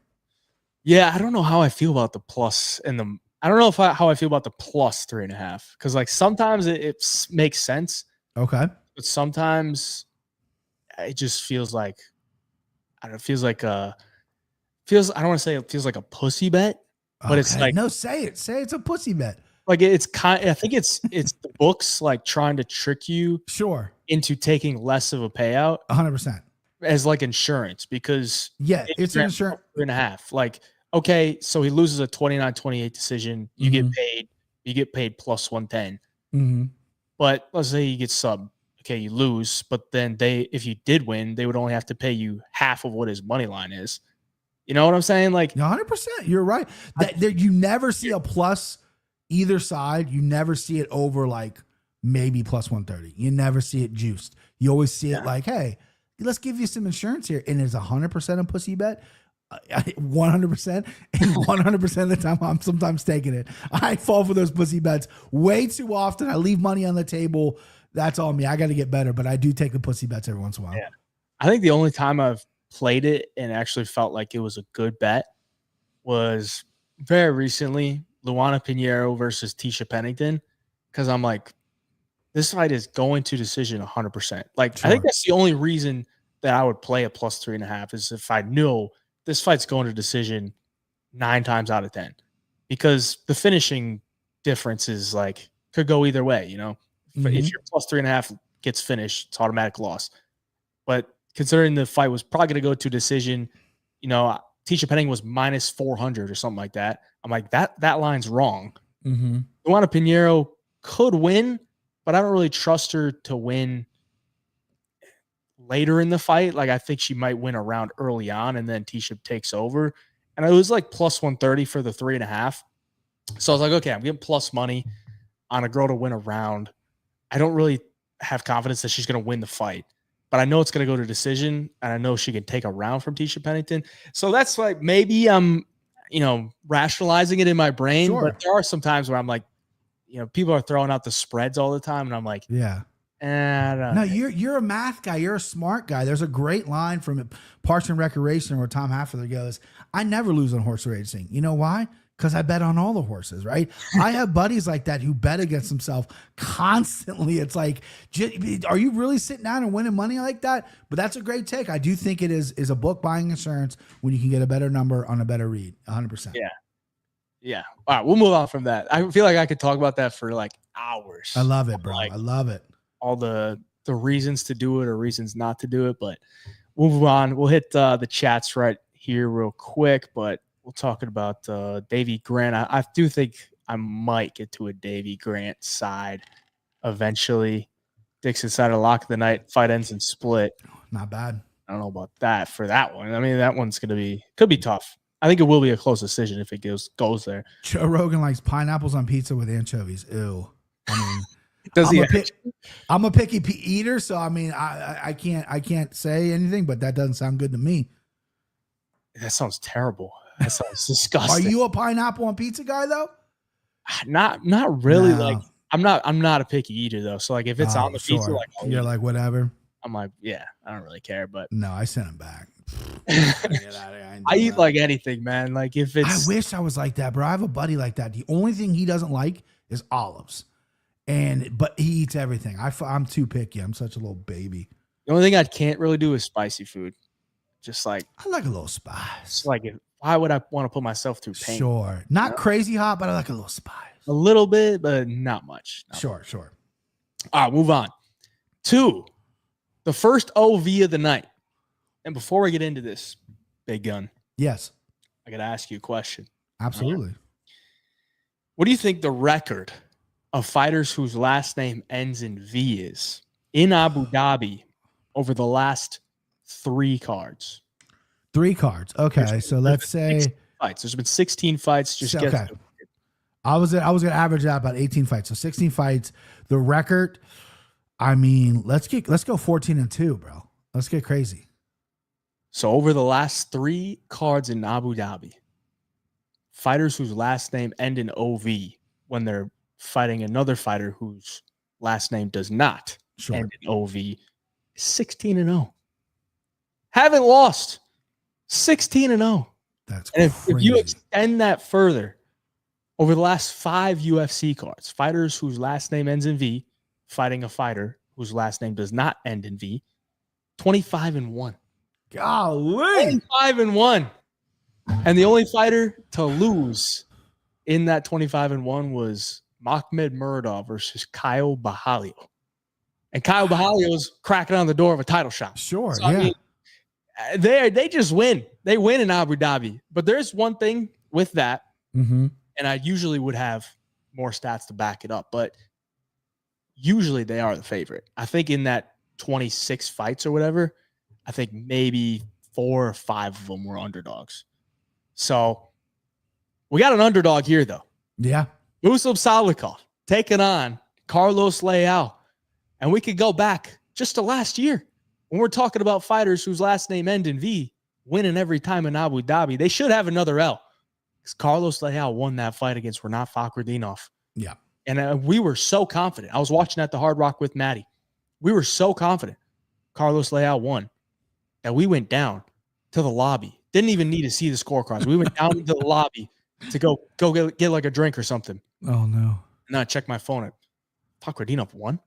Yeah, I don't know how I feel about the plus and the. I don't know how I feel about the plus 3.5 because like sometimes it makes sense. Okay, but sometimes it just feels like I don't know. I don't want to say it feels like a pussy bet, but it's like no. Say it's a pussy bet. Like it's I think it's the books like trying to trick you into taking less of a payout 100% as like insurance because it's an insurance 3.5. Like, okay, so he loses a 29-28 decision, you get paid plus 110. But let's say you get sub, okay, you lose, but then if you did win, they would only have to pay you half of what his money line is. You know what I'm saying? Like 100%, you're right. You never see a plus either side. You never see it over like maybe plus 130. You never see it juiced. You always see it like, hey, let's give you some insurance here. And it's 100% a pussy bet. 100%. And 100% of the time, I'm sometimes taking it. I fall for those pussy bets way too often. I leave money on the table. That's on me. I got to get better, but I do take the pussy bets every once in a while. Yeah. I think the only time I've played it and actually felt like it was a good bet was very recently. Luana Pinheiro versus Tisha Pennington, because I'm like, this fight is going to decision 100%. Like, I think that's the only reason that I would play a plus 3.5 is if I knew this fight's going to decision 9 times out of 10, because the finishing difference is like could go either way. If your plus 3.5 gets finished, it's automatic loss. But considering the fight was probably going to go to decision, Tisha Pennington was minus 400 or something like that. I'm like, that line's wrong. Luana Pinheiro could win, but I don't really trust her to win later in the fight. Like, I think she might win a round early on, and then Tisha takes over. And it was like plus 130 for the 3.5. So I was like, okay, I'm getting plus money on a girl to win a round. I don't really have confidence that she's going to win the fight, but I know it's going to go to decision, and I know she can take a round from Tisha Pennington. So that's like maybe I'm, rationalizing it in my brain. But there are some times where I'm like, people are throwing out the spreads all the time, and I'm like, no, you're a math guy. You're a smart guy. There's a great line from Parks and Recreation where Tom Haffler goes, "I never lose on horse racing. You know why? Because I bet on all the horses, right?" I have buddies like that who bet against themselves constantly. It's like, are you really sitting down and winning money like that? But that's a great take. I do think it is a book buying insurance when you can get a better number on a better read. 100%. Yeah. All right, we'll move on from that. I feel like I could talk about that for like hours. I love it, bro. I love it. All the reasons to do it or reasons not to do it, but we'll move on. We'll hit the chats right here real quick, but we're talking about Davey Grant. I do think I might get to a Davey Grant side eventually. Dixon side of lock of the night. Fight ends in split. Not bad. I don't know about that for that one. I mean, that one's could be tough. I think it will be a close decision if it goes there. Joe Rogan likes pineapples on pizza with anchovies. Ew. I mean, I'm a picky eater, so I mean, I can't say anything, but that doesn't sound good to me. That sounds terrible. That sounds disgusting. Are you a pineapple on pizza guy though? Not really. No. Like I'm not a picky eater though. So like if it's on the pizza, like you're like whatever. I'm like, yeah, I don't really care. But no, I sent him back. I eat like anything, man. Like if it's, I wish I was like that, bro. I have a buddy like that. The only thing he doesn't like is olives, but he eats everything. I'm too picky. I'm such a little baby. The only thing I can't really do is spicy food. Just like I like a little spice. like why would I want to put myself through pain? Sure. Not crazy hot, but I like a little spice. A little bit, but not much. Sure. All right, move on. 2, the first OV of the night. And before we get into this, Big Gun. Yes. I got to ask you a question. Absolutely. Right. What do you think the record of fighters whose last name ends in V is in Abu Dhabi over the last 3 cards? 3 cards. Okay, so let's say fights. There's been 16 fights. Just okay. guess. I was gonna average that about 18 fights. So 16 fights. The record. I mean, let's go 14-2, bro. Let's get crazy. So over the last 3 cards in Abu Dhabi, fighters whose last name end in OV when they're fighting another fighter whose last name does not end in OV, 16-0. Haven't lost. 16-0. That's and crazy. if you extend that further, over the last 5 UFC cards, fighters whose last name ends in V fighting a fighter whose last name does not end in V, 25-1. Golly. 25-1. And the only fighter to lose in that 25-1 was Makhmed Muradov versus Kyle Bahalio. And Kyle Bahalio's cracking on the door of a title shot. Sure, so, I mean, they just win. They win in Abu Dhabi. But there's one thing with that, and I usually would have more stats to back it up, but usually they are the favorite. I think in that 26 fights or whatever, I think maybe 4 or 5 of them were underdogs. So we got an underdog here, though. Yeah. Muslim Salikov taking on Carlos Leal. And we could go back just to last year when we're talking about fighters whose last name end in V winning every time in Abu Dhabi. They should have another L because Carlos Leal won that fight against Renat Fakhretdinov. Yeah. And we were so confident. I was watching at the Hard Rock with Maddie. We were so confident Carlos Leal won that we went down to the lobby. Didn't even need to see the scorecards. We went down to the lobby to go get like a drink or something. Oh, no. And I checked my phone. Fakhretdinov won?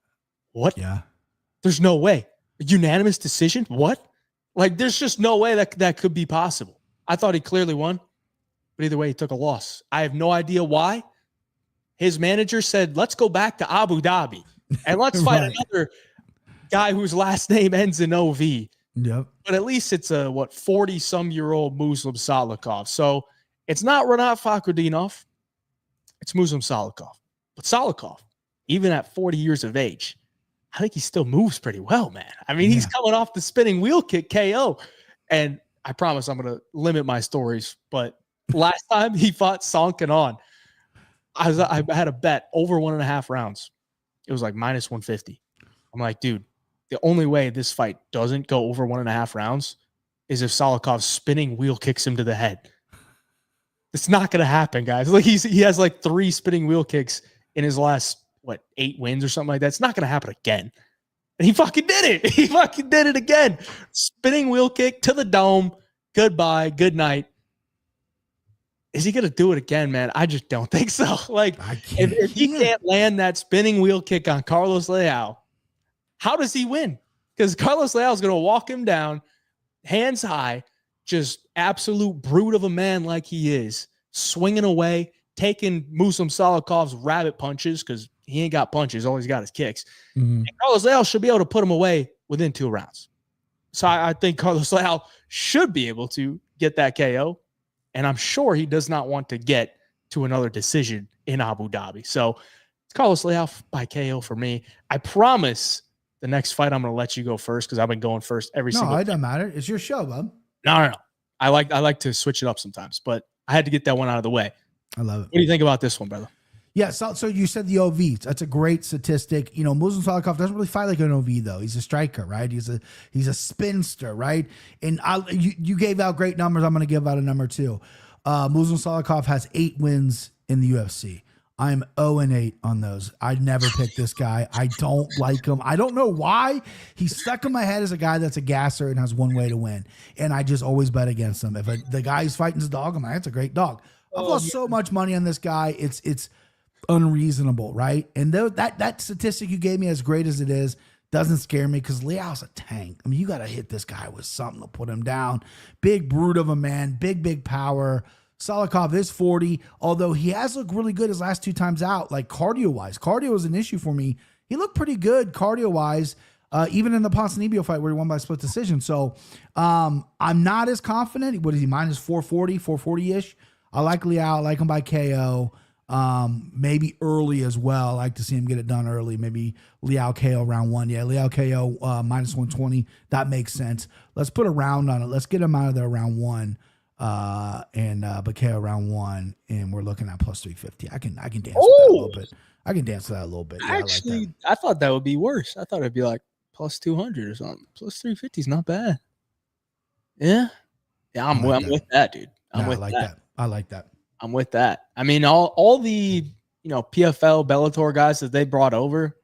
What? Yeah. There's no way. A unanimous decision? What? Like, there's just no way that could be possible. I thought he clearly won, but either way, he took a loss. I have no idea why. His manager said, let's go back to Abu Dhabi and let's fight another guy whose last name ends in OV. Yep. But at least it's a, 40-some-year-old Muslim Salikov. So it's not Renat Fakhretdinov. It's Muslim Salikov. But Salikov, even at 40 years of age, I think he still moves pretty well, man. I mean, he's coming off the spinning wheel kick KO. And I promise I'm going to limit my stories. But last time he fought Song Kanon, I had a bet over 1.5 rounds. It was like minus 150. I'm like, dude, the only way this fight doesn't go over 1.5 rounds is if Salikov spinning wheel kicks him to the head. It's not going to happen, guys. Like he has like 3 spinning wheel kicks in his last 8 wins or something like that. It's not going to happen again. And he fucking did it. He fucking did it again. Spinning wheel kick to the dome. Goodbye. Good night. Is he going to do it again, man? I just don't think so. Like, if he can't land that spinning wheel kick on Carlos Leal, how does he win? Because Carlos Leal is going to walk him down, hands high, just absolute brute of a man like he is, swinging away, taking Muslim Salikov's rabbit punches because he ain't got punches. All he's got is kicks. And Carlos Leal should be able to put him away within 2 rounds. So I think Carlos Leal should be able to get that KO. And I'm sure he does not want to get to another decision in Abu Dhabi. So it's Carlos Leal by KO for me. I promise the next fight I'm going to let you go first because I've been going first every single time. No, it doesn't matter. It's your show, bub. No. I like to switch it up sometimes, but I had to get that one out of the way. I love it. What do you think about this one, brother? Yeah, so you said the OVs. That's a great statistic. You know, Muslim Salikov doesn't really fight like an OV though. He's a striker, right? He's a spinster, right? And you gave out great numbers. I'm going to give out a number too. Muslim Salikov has 8 wins in the UFC. I'm 0-8 on those. I'd never pick this guy. I don't like him. I don't know why. He's stuck in my head as a guy that's a gasser and has one way to win. And I just always bet against him. If the guy who's fighting his dog, I'm like, that's a great dog. I've lost so much money on this guy. It's unreasonable, right? And that statistic you gave me, as great as it is, doesn't scare me because Leal's a tank. I mean, you got to hit this guy with something to put him down. Big brute of a man, big power. Salikov is 40, although he has looked really good his last 2 times out, like cardio-wise. Cardio was an issue for me. He looked pretty good cardio-wise, even in the Ponzinibbio fight where he won by split decision. So I'm not as confident. What is he, minus 440, 440-ish? I like Leal. I like him by KO. Maybe early as well. I like to see him get it done early. Maybe Leal KO round 1. Yeah, Leal KO minus 120. That makes sense. Let's put a round on it. Let's get him out of there round 1. But KO round 1, and we're looking at plus 350. I can dance with that a little bit. I can dance with that a little bit. Yeah, actually, I thought that would be worse. I thought it'd be like plus 200 or something. Plus 350 is not bad. Yeah. Yeah, I'm with that, dude. I'm with that. I like that. I'm with that. I mean, all the, PFL, Bellator guys that they brought over,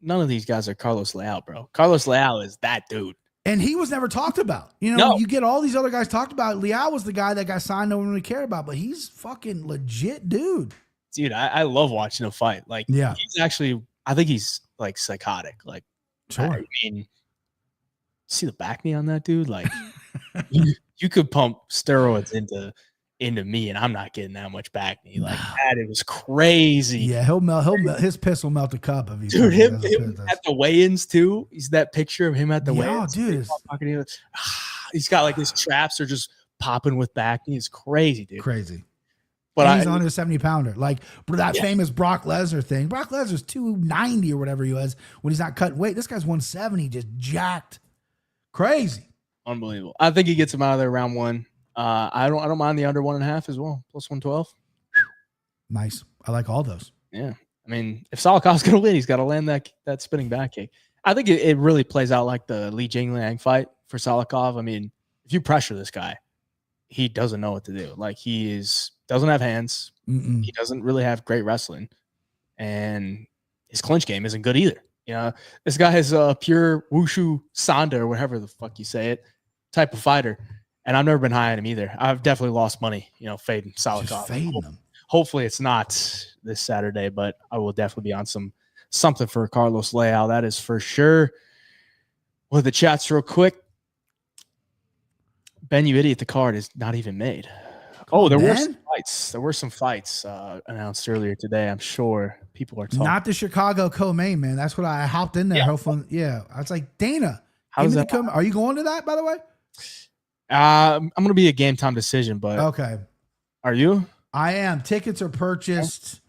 none of these guys are Carlos Leal, bro. Carlos Leal is that dude. And he was never talked about. You get all these other guys talked about. Leal was the guy that got signed, no one really cared about, but he's fucking legit dude. Dude, I love watching him fight. Like, yeah, he's actually, I think he's like psychotic. Like, sure. I mean, see the back knee on that dude? Like, you could pump steroids into me, and I'm not getting that much back knee. Like that, it was crazy. Yeah, he'll melt. His piss will melt a cup if he's dude. Him at the weigh-ins too. He's that picture of him at the weigh-ins. Dude, he's got like his traps are just popping with back knee. It's crazy, dude. Crazy. But he's on his 70-pounder. Like that famous Brock Lesnar thing. Brock Lesnar's 290 or whatever he was when he's not cutting weight. This guy's 170, just jacked. Crazy. Unbelievable. I think he gets him out of there round 1. I don't mind the under 1.5 as well. Plus 112. Nice. I like all those. Yeah. I mean, if Salikov's going to win, he's got to land that spinning back kick. I think it really plays out like the Li Jingliang fight for Salikov. I mean, if you pressure this guy, he doesn't know what to do. Like doesn't have hands. Mm-mm. He doesn't really have great wrestling, and his clinch game isn't good either. This guy is a pure wushu sanda or whatever the fuck you say it type of fighter. And I've never been high on him either. I've definitely lost money, fading Salikov. Just fading him. Hopefully it's not this Saturday, but I will definitely be on something for Carlos Leal. That is for sure. Well, the chats real quick. Ben, you idiot, the card is not even made. There were some fights. There were some fights announced earlier today. I'm sure people are talking. Not the Chicago co-main, man. That's what I hopped in there. Hopefully, yeah. I was like, Dana, how's that? Are you going to that, by the way? I'm going to be a game time decision, but okay. Are you? I am. Tickets are purchased.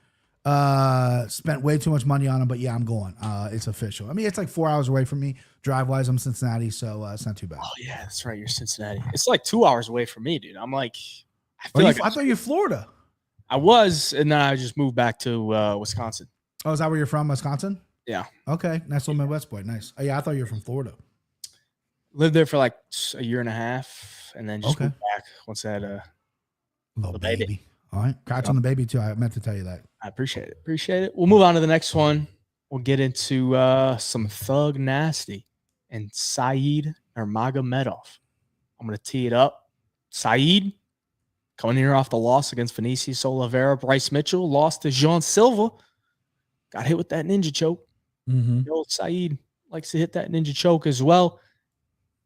Spent way too much money on them, but yeah, I'm going. It's official. I mean, it's like 4 hours away from me. Drive-wise, I'm Cincinnati, so it's not too bad. Oh, yeah, that's right. You're Cincinnati. It's like 2 hours away from me, dude. I'm like, I thought you were Florida. I was, and then I just moved back to Wisconsin. Oh, is that where you're from, Wisconsin? Yeah. Okay. Nice little Midwest boy. Nice. Oh, yeah, I thought you were from Florida. Lived there for like a year and a half, and then just moved back once I had a little baby. All right. Congrats on the baby, too. I meant to tell you that. I appreciate it. We'll move on to the next one. We'll get into some Thug Nasty and Saeed Nurmagomedov. I'm going to tee it up. Saeed, coming here off the loss against Vinicius Oliveira. Bryce Mitchell lost to Jean Silva. Got hit with that ninja choke. Mm-hmm. Old Saeed likes to hit that ninja choke as well.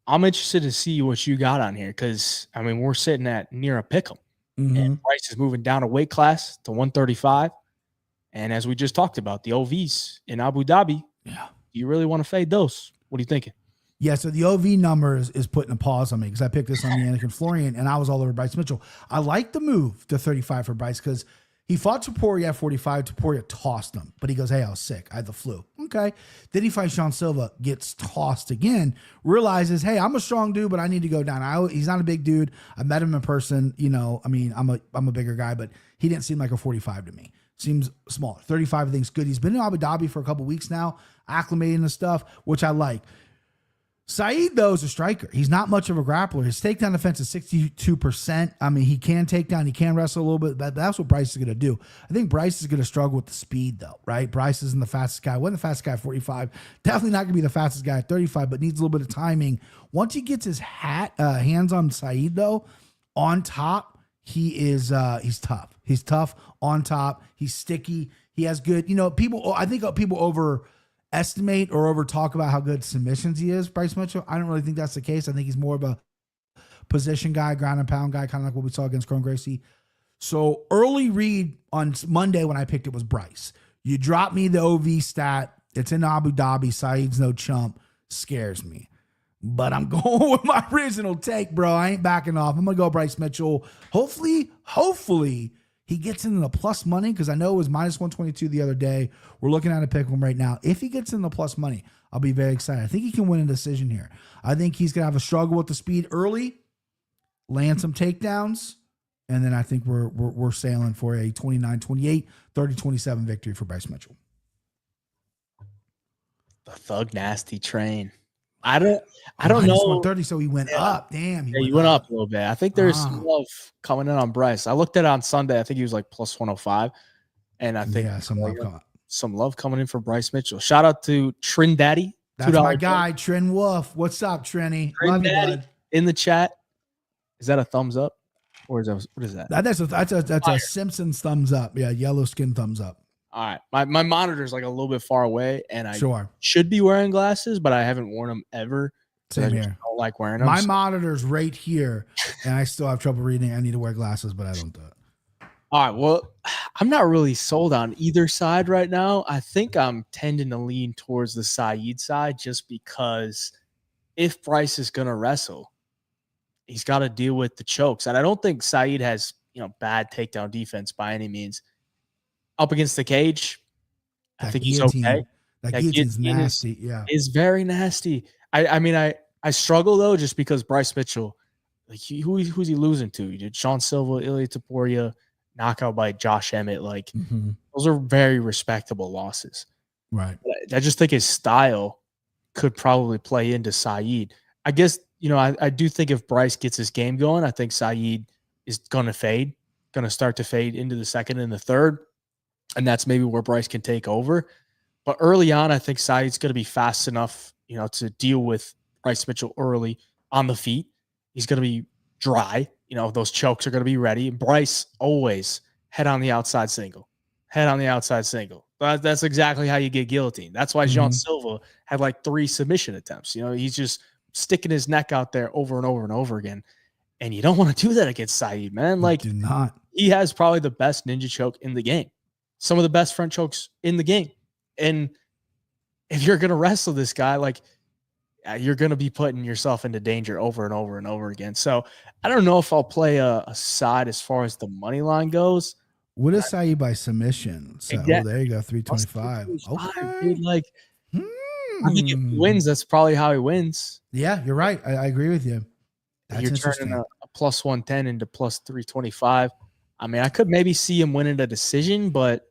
I'm interested to see what you got on here because, I mean, we're sitting at near a pick'em. Mm-hmm. And Bryce is moving down a weight class to 135. And as we just talked about, the OVs in Abu Dhabi, you really want to fade those? What are you thinking? Yeah, so the OV numbers is putting a pause on me because I picked this on the Anakin Florian, and I was all over Bryce Mitchell. I like the move to 35 for Bryce because he fought Topuria at 45. Topuria tossed him, but he goes, hey, I was sick. I had the flu. Okay. Then he fights Sean Silva, gets tossed again, realizes, hey, I'm a strong dude, but I need to go down. He's not a big dude. I met him in person. I mean, I'm a bigger guy, but he didn't seem like a 45 to me. Seems smaller. 35, I think, is good. He's been in Abu Dhabi for a couple weeks now, acclimating and stuff, which I like. Saeed, though, is a striker. He's not much of a grappler. His takedown defense is 62%. I mean, he can take down, he can wrestle a little bit, but that's what Bryce is going to do. I think Bryce is going to struggle with the speed, though, right? Bryce isn't the fastest guy. Wasn't the fastest guy at 45. Definitely not going to be the fastest guy at 35, but needs a little bit of timing. Once he gets his hands on Saeed, though, on top, he's tough. He's tough on top. He's sticky. He has good, I think people estimate or over talk about how good submissions he is, Bryce Mitchell. I don't really think that's the case. I think he's more of a position guy, ground and pound guy, kind of like what we saw against Cron Gracie. So early read on Monday when I picked it was Bryce. You dropped me the OV stat. It's in Abu Dhabi. Saeed's no chump. Scares me. But I'm going with my original take, bro. I ain't backing off. I'm going to go Bryce Mitchell. Hopefully he gets into the plus money because I know it was minus 122 the other day. We're looking at a pick him right now. If he gets in the plus money, I'll be very excited. I think he can win a decision here. I think he's going to have a struggle with the speed early, land some takedowns, and then I think we're sailing for a 29-28, 30-27 victory for Bryce Mitchell. The Thug Nasty train. I don't know. 130, so he went up. Damn, he went up a little bit. I think there's some love coming in on Bryce. I looked at it on Sunday. I think he was like plus 105, and I think some love coming in for Bryce Mitchell. Shout out to Trin Daddy. That's my guy, Trin Wolf. What's up, Trinny? Love you, bud. In the chat. Is that a thumbs up, or is that what is that? That's a Simpsons thumbs up. Yeah, yellow skin thumbs up. All right, my monitor's like a little bit far away, and I sure should be wearing glasses, but I haven't worn them ever. Same here. I don't like wearing them. My monitor's right here, and I still have trouble reading. I need to wear glasses, but I don't do it. All right, well, I'm not really sold on either side right now. I think I'm tending to lean towards the Saeed side just because if Bryce is going to wrestle, he's got to deal with the chokes, and I don't think Saeed has bad takedown defense by any means. Up against the cage, I think he's okay. That guillotine's nasty. Is very nasty. I mean, I struggle though, just because Bryce Mitchell, like who's he losing to? He did Sean Silva, Ilya Taporia, knockout by Josh Emmett. Like those are very respectable losses. Right. I just think his style could probably play into Saeed. I guess I do think if Bryce gets his game going, I think Saeed is going to start to fade into the second and the third. And that's maybe where Bryce can take over. But early on, I think Saeed's going to be fast enough, to deal with Bryce Mitchell early on the feet. He's going to be dry. Those chokes are going to be ready. And Bryce always head on the outside single. That's exactly how you get guillotine. That's why Jean Silva had like 3 submission attempts. He's just sticking his neck out there over and over and over again. And you don't want to do that against Saeed, man. Like, do not. He has probably the best ninja choke in the game. Some of the best front chokes in the game. And if you're going to wrestle this guy, like you're going to be putting yourself into danger over and over and over again. So I don't know if I'll play a side as far as the money line goes. What is Saeed by submission? So, there you go. 325. Okay. Dude, like, I think if he wins, that's probably how he wins. Yeah, you're right. I agree with you. That's you're turning a plus 110 into plus 325. I mean, I could maybe see him winning a decision, but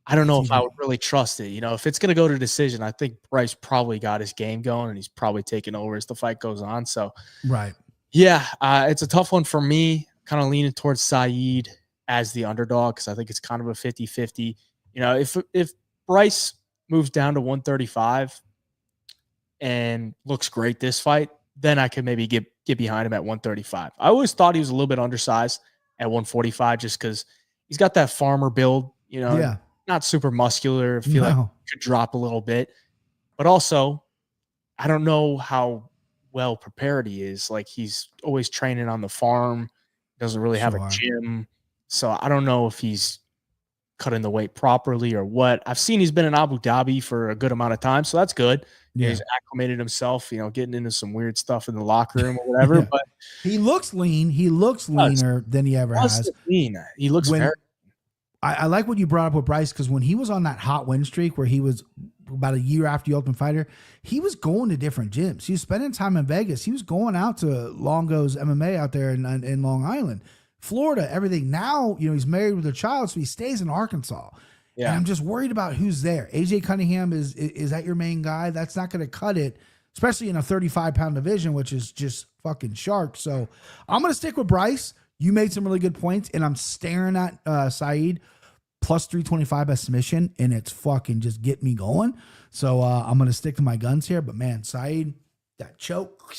I don't know if I would really trust it. If it's going to go to decision, I think Bryce probably got his game going, and he's probably taking over as the fight goes on. So, right. Yeah, it's a tough one for me, kind of leaning towards Saeed as the underdog because I think it's kind of a 50-50. If Bryce moves down to 135 and looks great this fight, then I could maybe get behind him at 135. I always thought he was a little bit undersized at 145 just because he's got that farmer build, not super muscular. I feel like he could drop a little bit. But also, I don't know how well prepared he is. Like, he's always training on the farm, doesn't really have a gym. So I don't know if he's cutting the weight properly or what. I've seen he's been in Abu Dhabi for a good amount of time, so that's good. Yeah. He's acclimated himself, getting into some weird stuff in the locker room or whatever. But he looks lean. He looks leaner than he ever has. Lean. He looks very. I like what you brought up with Bryce because when he was on that hot win streak where he was about a year after the Ultimate Fighter, he was going to different gyms. He was spending time in Vegas. He was going out to Longo's MMA out there in Long Island, Florida, everything. Now, he's married with a child, so he stays in Arkansas. Yeah. And I'm just worried about who's there. AJ Cunningham is that your main guy? That's not going to cut it, especially in a 35-pound division, which is just fucking shark. So I'm going to stick with Bryce. You made some really good points, and I'm staring at Saeed plus 325 by submission, and it's fucking just get me going. So I'm going to stick to my guns here. But, man, Saeed, that choke,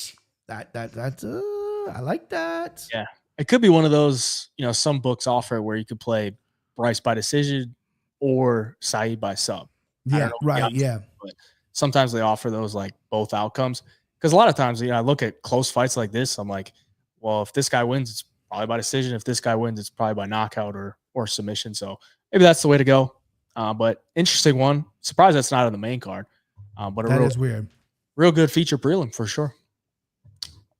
that's I like that. Yeah. It could be one of those, some books offer where you could play Bryce by decision or Saeed by sub. Yeah, right. Yeah. But sometimes they offer those like both outcomes. Because a lot of times, I look at close fights like this. I'm like, well, if this guy wins, it's probably by decision. If this guy wins, it's probably by knockout or submission. So maybe that's the way to go. But interesting one. Surprised that's not on the main card. But that is weird. Real good feature prelim for sure.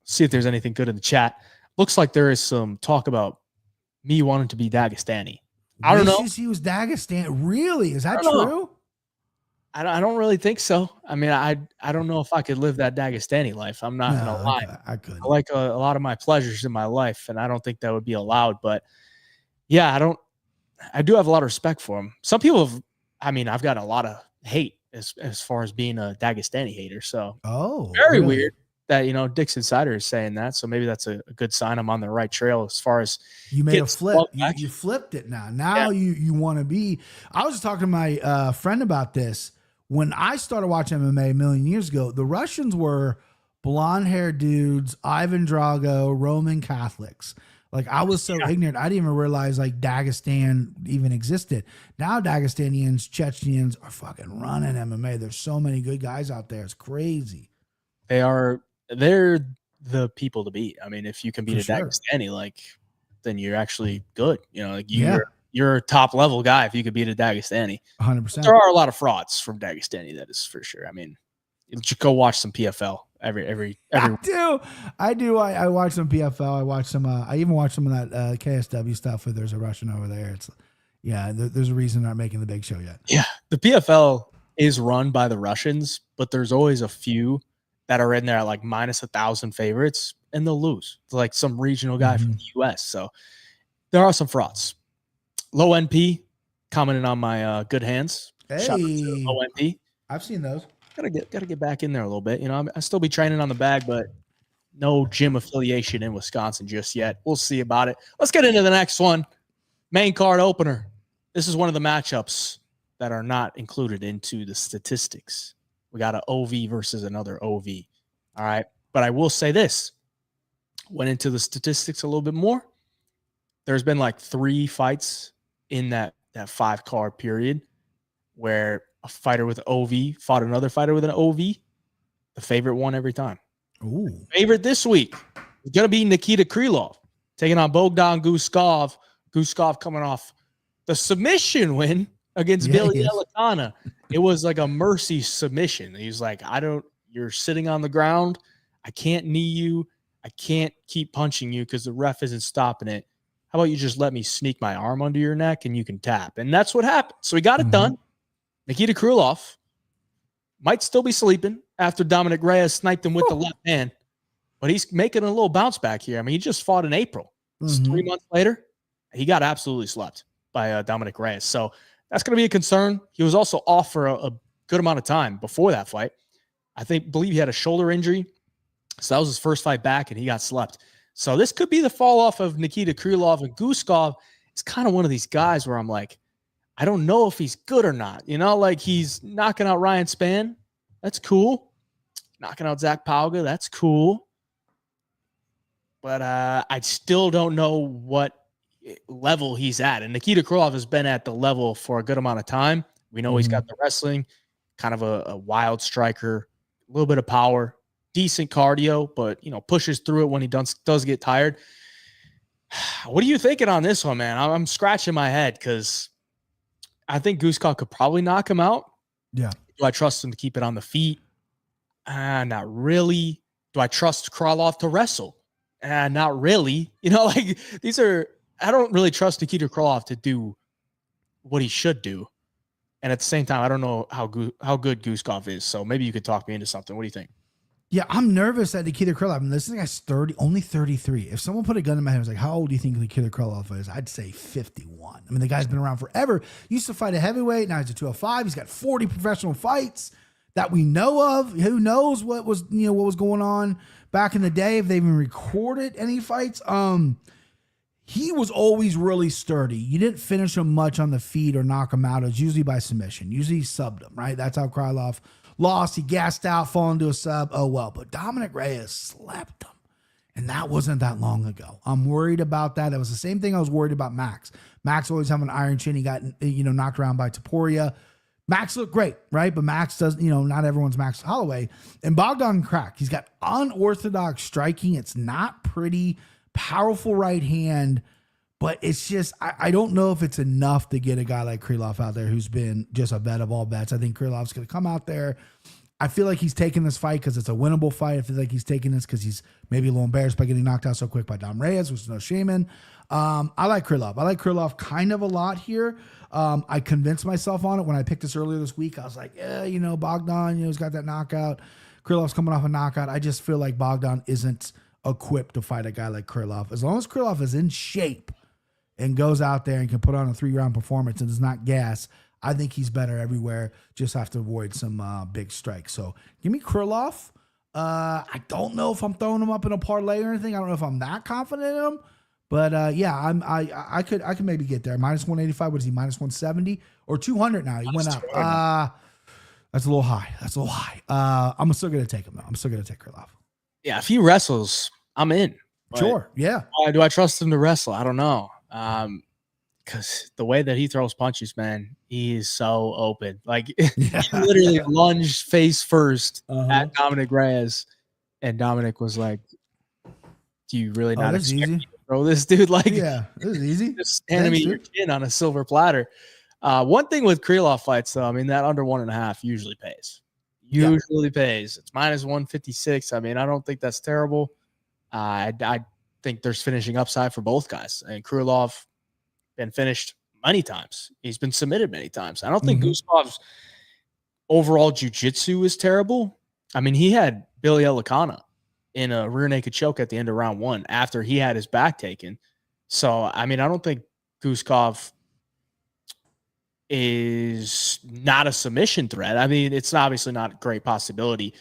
See if there's anything good in the chat. Looks like there is some talk about me wanting to be Dagestani. I don't know. He was Dagestan. Really? Is that true? I don't really think so. I mean, I don't know if I could live that Dagestani life. I'm not gonna lie. I could. I like a lot of my pleasures in my life, and I don't think that would be allowed. But yeah, I do have a lot of respect for him. Some people have. I mean, I've got a lot of hate as far as being a Dagestani hater. So very weird that Dick's Insider is saying that. So maybe that's a good sign I'm on the right trail as far as you made a flip. You flipped it now. Now you want to be. I was just talking to my friend about this. When I started watching MMA a million years ago, the Russians were blonde-haired dudes, Ivan Drago, Roman Catholics. Like, I was so ignorant, I didn't even realize like Dagestan even existed. Now Dagestanians, Chechens are fucking running MMA. There's so many good guys out there. It's crazy. They're the people to beat. I mean, if you can beat Dagestani, then you're actually good. You're a top level guy if you could beat a Dagestani. 100%. There are a lot of frauds from Dagestani, that is for sure. I mean, you just go watch some PFL every I do. I watch some PFL. I watch some. I even watch some of that KSW stuff where there's a Russian over there. There's a reason they're not making the big show yet. Yeah, the PFL is run by the Russians, but there's always a few that are in there at like minus 1,000 favorites, and they'll lose. It's like some regional guy from the US. So there are some frauds. Low NP commenting on my good hands. Hey, shout out to Low NP. I've seen those. Gotta get back in there a little bit. I still be training on the bag, but no gym affiliation in Wisconsin just yet. We'll see about it. Let's get into the next one. Main card opener. This is one of the matchups that are not included into the statistics. We got an OV versus another OV. All right. But I will say this. Went into the statistics a little bit more. There's been like 3 fights in that 5-card period where a fighter with OV fought another fighter with an OV. The favorite won every time. Ooh. Favorite this week is going to be Nikita Krylov taking on Bogdan Guskov. Guskov coming off the submission win against Billy Elikana. It was like a mercy submission. He's like, you're sitting on the ground. I can't knee you. I can't keep punching you because the ref isn't stopping it. How about you just let me sneak my arm under your neck and you can tap? And that's what happened. So he got it done. Nikita Krylov might still be sleeping after Dominic Reyes sniped him with the left hand, but he's making a little bounce back here. I mean, he just fought in April. 3 months later, he got absolutely slept by Dominic Reyes. So that's going to be a concern. He was also off for a good amount of time before that fight. Believe he had a shoulder injury. So that was his first fight back, and he got slept. So this could be the fall off of Nikita Krylov. And Guskov is kind of one of these guys where I'm like, I don't know if he's good or not. Like he's knocking out Ryan Spann. That's cool. Knocking out Zach Pauga. That's cool. But I still don't know what level he's at. And Nikita Krylov has been at the level for a good amount of time. We know he's got the wrestling, kind of a wild striker, a little bit of power, decent cardio, but, pushes through it when he does get tired. What are you thinking on this one, man? I'm scratching my head because I think Guskov could probably knock him out. Yeah. Do I trust him to keep it on the feet? Not really. Do I trust Krylov to wrestle? Not really. I don't really trust Nikita Krylov to do what he should do. And at the same time, I don't know how good Guskov is. So maybe you could talk me into something. What do you think? Yeah, I'm nervous that Nikita Krylov, I mean, this guy's only 33. If someone put a gun in my head and was like, how old do you think Nikita Krylov is? I'd say 51. I mean, the guy's been around forever. He used to fight a heavyweight. Now he's a 205. He's got 40 professional fights that we know of. Who knows what was going on back in the day, if they even recorded any fights. He was always really sturdy. You didn't finish him much on the feet or knock him out. It was usually by submission. Usually he subbed him, right? That's how Krylov lost. He gassed out, fall into a sub. Oh, well. But Dominic Reyes slept him. And that wasn't that long ago. I'm worried about that. It was the same thing I was worried about Max. Max always having an iron chin. He got knocked around by Topuria. Max looked great, right? But Max doesn't, not everyone's Max Holloway. And Bogdan crack. He's got unorthodox striking. It's not pretty, powerful right hand, but it's just, I don't know if it's enough to get a guy like Krylov out there who's been just a vet of all vets. I think Krylov's going to come out there. I feel like he's taking this fight because it's a winnable fight. I feel like he's taking this because he's maybe a little embarrassed by getting knocked out so quick by Dom Reyes, which is no shame in. I like Krylov. I like Krylov kind of a lot here. I convinced myself on it when I picked this earlier this week. I was like, yeah, Bogdan, he's got that knockout. Krylov's coming off a knockout. I just feel like Bogdan isn't equipped to fight a guy like Krylov. As long as Krylov is in shape and goes out there and can put on a 3-round performance and does not gas, I think he's better everywhere. Just have to avoid some big strikes. So give me Krylov. I don't know if I'm throwing him up in a parlay or anything. I don't know if I'm that confident in him. But I could maybe get there. Minus 185. What is he? Minus 170 or 200 now? He went up. That's a little high. I'm still gonna take him though. I'm still gonna take Krylov. Yeah, if he wrestles, I'm in. Sure. Yeah. Do I trust him to wrestle? I don't know. Because the way that he throws punches, man, he is so open. Like he literally lunged face first at Dominic Reyes, and Dominic was like, "Do you really not expect me to throw this, dude?" Like, yeah, this is easy. Just handing me your chin on a silver platter. One thing with Krylov fights, though, I mean, that under 1.5 usually pays. Pays. It's minus 156. I mean, I don't think that's terrible. I think there's finishing upside for both guys. And Krylov been finished many times. He's been submitted many times. I don't think Guskov's overall jiu-jitsu is terrible. I mean, he had Billy Elikana in a rear naked choke at the end of round 1 after he had his back taken. So, I mean, I don't think Guskov is not a submission threat. I mean, it's obviously not a great possibility.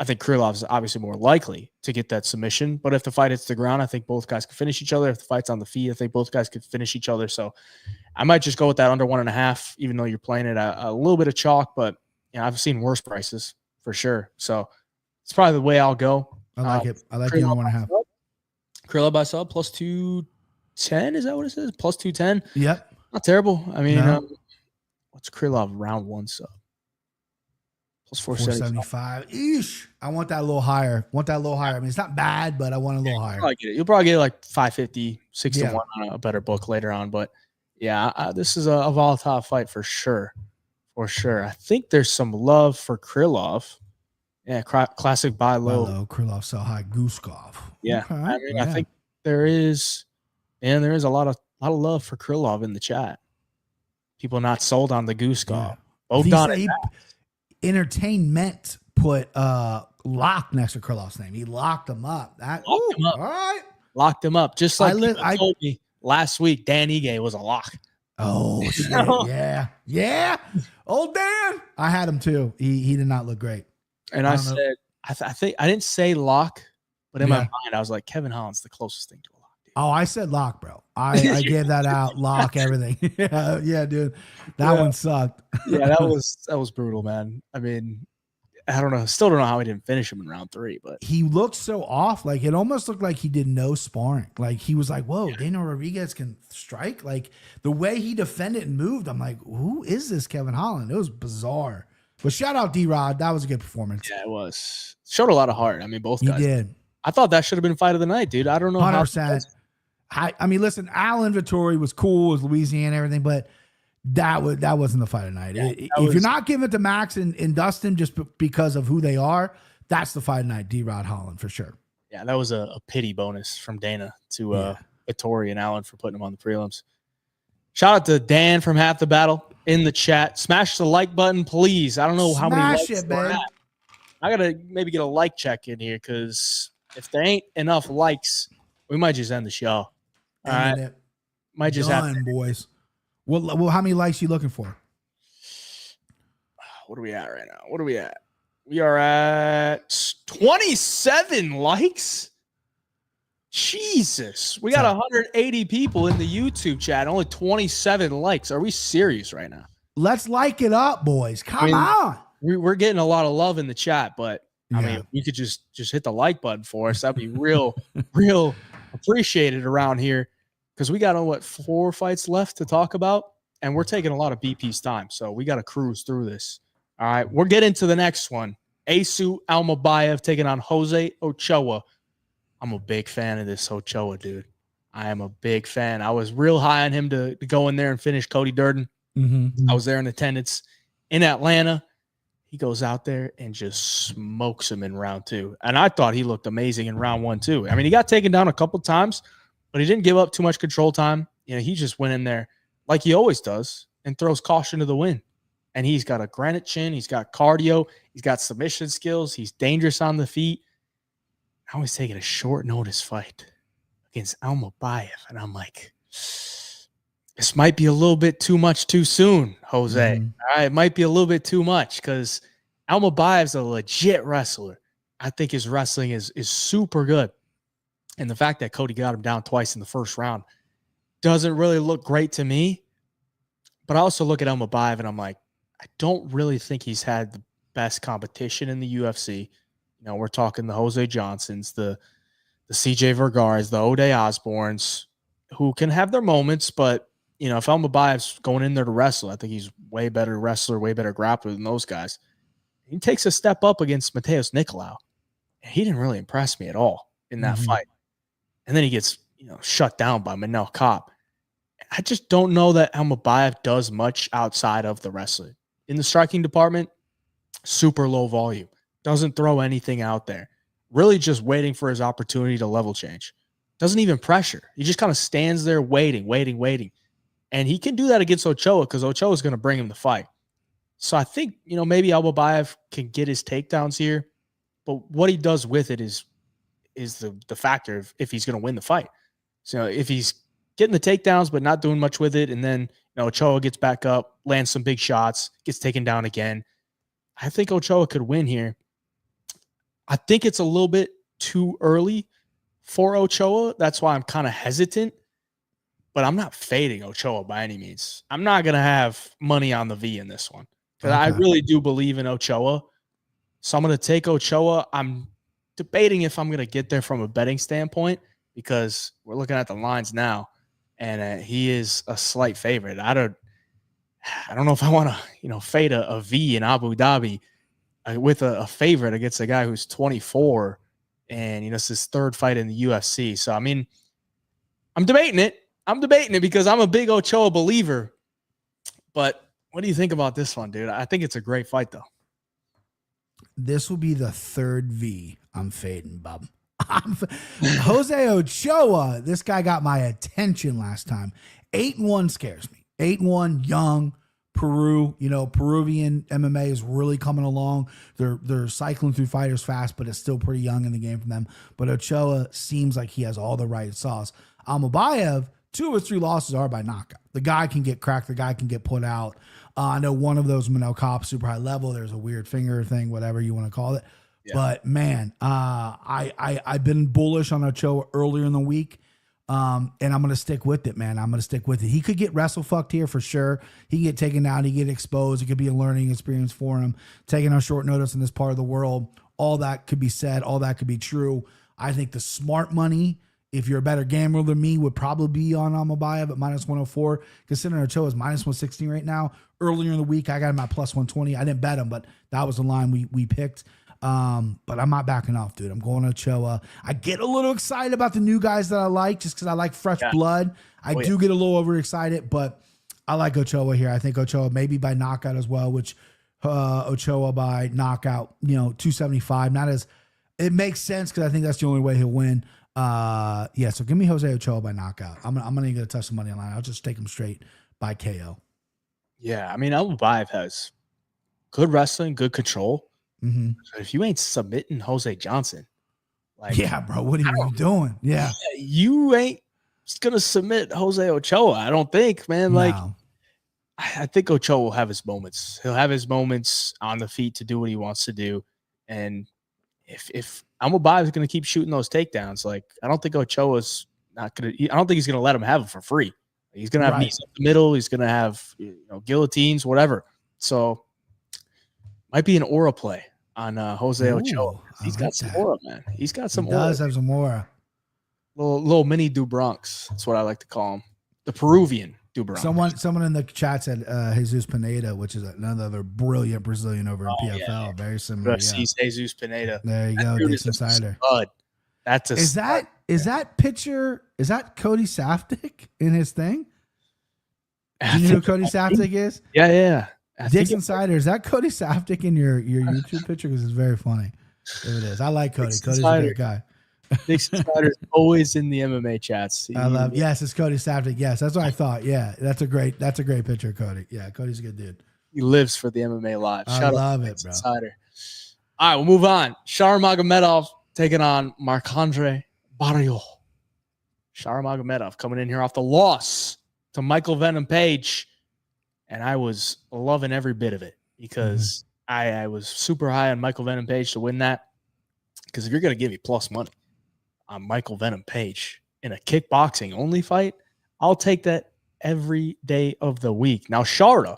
I think Krylov is obviously more likely to get that submission. But if the fight hits the ground, I think both guys could finish each other. If the fight's on the feet, I think both guys could finish each other. So I might just go with that under 1.5, even though you're playing it a little bit of chalk. But I've seen worse prices for sure. So it's probably the way I'll go. I like it. I like the under 1.5. Krylov by sub plus 210. Is that what it says? Plus 210. Yep. Not terrible. I mean, what's Krylov round 1 sub? Plus 475. Eesh. I want that a little higher. I mean, it's not bad, but I want a little higher. You'll probably get like 550, 6 to 1 on a better book later on. But yeah, this is a volatile fight for sure. For sure. I think there's some love for Krylov. Yeah, classic buy low. Krylov sell high. Guskov. Yeah. Okay. I mean, I think there is a lot of love for Krylov in the chat. People not sold on the Guskov. Yeah. Entertainment put Lock next to Krylov's name. He locked him up. Locked him up. All right. Locked him up. Just like I told me last week, Dan Ige was a lock. Oh, shit. Yeah. Yeah. Old Dan. I had him too. He did not look great. And I said, I think I didn't say lock, but in my mind, I was like, Kevin Holland's the closest thing to a lock. Dude. Oh, I said lock, bro. I gave that out. Lock everything. yeah, dude. That one sucked. Yeah, that was brutal, man. I mean, I don't know. Still don't know how he didn't finish him in round 3, but he looked so off. Like it almost looked like he did no sparring. Like he was like, "Whoa, Daniel Rodriguez can strike." Like the way he defended and moved, I'm like, "Who is this Kevin Holland?" It was bizarre. But shout out D-Rod. That was a good performance. Yeah, it was. Showed a lot of heart. I mean, both guys. He did. I thought that should have been fight of the night, dude. I don't know 100%. I mean, listen, Alan Vittori was cool, was Louisiana and everything, but that wasn't the fight of the night. Yeah, if you're not giving it to Max and Dustin just because of who they are, that's the fight of the night, D-Rod Holland for sure. Yeah, that was a pity bonus from Dana to Vittori and Alan for putting him on the prelims. Shout out to Dan from Half the Battle in the chat. Smash the like button, please. I don't know how many likes there are. I gotta maybe get a like check in here because if there ain't enough likes, we might just end the show. All right, might just have to. Boys. Well, how many likes you looking for? What are we at right now? What are we at? We are at 27 likes. Jesus, we got 180 people in the YouTube chat, only 27 likes. Are we serious right now? Let's like it up, boys. Come on. We're getting a lot of love in the chat, but I mean, you could just hit the like button for us. That'd be real appreciated around here because we got 4 fights left to talk about. and we're taking a lot of BP's time, so we got to cruise through this. All right, we're getting to the next one. Asu Almabayev taking on Jose Ochoa. I'm a big fan of this Ochoa dude. I am a big fan. I was real high on him to go in there and finish Cody Durden. I was there in attendance in Atlanta. He goes out there and just smokes him in round 2. And I thought he looked amazing in round 1 too. I mean, he got taken down a couple times, but he didn't give up too much control time. He just went in there like he always does and throws caution to the wind. And he's got a granite chin. He's got cardio. He's got submission skills. He's dangerous on the feet. Now he's taking a short notice fight against Almabayev. And I'm like, this might be a little bit too much too soon, Jose. All right, it might be a little bit too much because Almabayev's a legit wrestler. I think his wrestling is super good. And the fact that Cody got him down twice in the first round doesn't really look great to me. But I also look at Almabayev and I'm like, I don't really think he's had the best competition in the UFC. We're talking the Jose Johnsons, the CJ Vergara's, the O'Day Osbornes, who can have their moments, but if Almabayev's going in there to wrestle, I think he's way better wrestler, way better grappler than those guys. He takes a step up against Mateus Nicolau, and he didn't really impress me at all in that fight. And then he gets shut down by Manel Kape. I just don't know that Almabayev does much outside of the wrestling. In the striking department, super low volume. Doesn't throw anything out there. Really just waiting for his opportunity to level change. Doesn't even pressure. He just kind of stands there waiting. And he can do that against Ochoa because Ochoa is going to bring him the fight. So I think, maybe Almabayev can get his takedowns here. But what he does with it is the factor of if he's going to win the fight. So if he's getting the takedowns but not doing much with it, and then Ochoa gets back up, lands some big shots, gets taken down again, I think Ochoa could win here. I think it's a little bit too early for Ochoa. That's why I'm kind of hesitant. But I'm not fading Ochoa by any means. I'm not going to have money on the V in this one because I really do believe in Ochoa. So I'm going to take Ochoa. I'm debating if I'm going to get there from a betting standpoint because we're looking at the lines now, and he is a slight favorite. I don't know if I want to fade a V in Abu Dhabi with a favorite against a guy who's 24 and it's his third fight in the UFC. So I mean, I'm debating it because I'm a big Ochoa believer. But what do you think about this one, dude? I think it's a great fight, though. This will be the third V I'm fading, bub. Jose Ochoa, this guy got my attention last time. 8-1 scares me. 8-1, young, Peru. Peruvian MMA is really coming along. They're cycling through fighters fast, but it's still pretty young in the game for them. But Ochoa seems like he has all the right sauce. Almabayev, 2 of his 3 losses are by knockout. The guy can get cracked. The guy can get put out. I know one of those, Manel Kape, super high level. There's a weird finger thing, whatever you want to call it. Yeah. But man, I've been bullish on Ochoa earlier in the week. And I'm going to stick with it, man. I'm going to stick with it. He could get wrestle fucked here for sure. He can get taken down. He can get exposed. It could be a learning experience for him. Taking on short notice in this part of the world. All that could be said. All that could be true. I think the smart money, if you're a better gambler than me, would probably be on Almabayev at -104. Considering Ochoa is -116 right now. Earlier in the week, I got him at +120. I didn't bet him, but that was the line we picked. But I'm not backing off, dude. I'm going Ochoa. I get a little excited about the new guys that I like just because I like fresh blood. I do get a little overexcited, but I like Ochoa here. I think Ochoa maybe by knockout as well, which Ochoa by knockout, 275. Not as it makes sense because I think that's the only way he'll win. So give me Jose Ochoa by knockout. I'm gonna get a touch of money line. I'll just take him straight by KO. Yeah, I mean, Almabayev has good wrestling, good control. If you ain't submitting Jose Johnson, yeah, bro, what are you doing? Yeah, you ain't gonna submit Jose Ochoa. I don't think, man. No. I think Ochoa will have his moments. He'll have his moments on the feet to do what he wants to do, and if Almabayev is gonna keep shooting those takedowns, I don't think Ochoa's not gonna. I don't think he's gonna let him have it for free. He's gonna have knees up the middle. He's gonna have guillotines, whatever. So might be an aura play on Jose Ochoa. He's got some aura, man. He's got some aura. He does have some aura. Little mini Du Bronx. That's what I like to call him. the Peruvian Dubrowski. Someone in the chat said Jesus Pineda, which is another brilliant Brazilian over in PFL. Yeah. Very similar. UFC's Jesus Pineda. There you go, Dix Insider. That's is that picture? Is that Cody Saftik in his thing? Do you know who Cody Saftik is? Yeah. Dix Insider, is that Cody Saftik in your YouTube picture? Because it's very funny. If it is, I like Cody. Cody's a great guy. Dix Insider is always in the MMA chats. Yes, it's Cody Saftik. Yes, that's what I thought. Yeah, that's a great picture, Cody. Yeah, Cody's a good dude. He lives for the MMA live. I love it, bro. Insider. All right, we'll move on. Shar Magomedov taking on Marc-Andre Barriault. Shar Magomedov coming in here off the loss to Michael Venom Page. And I was loving every bit of it because I was super high on Michael Venom Page to win that. Because if you're going to give me plus money on Michael Venom Page in a kickboxing only fight, I'll take that every day of the week. Now, Shara,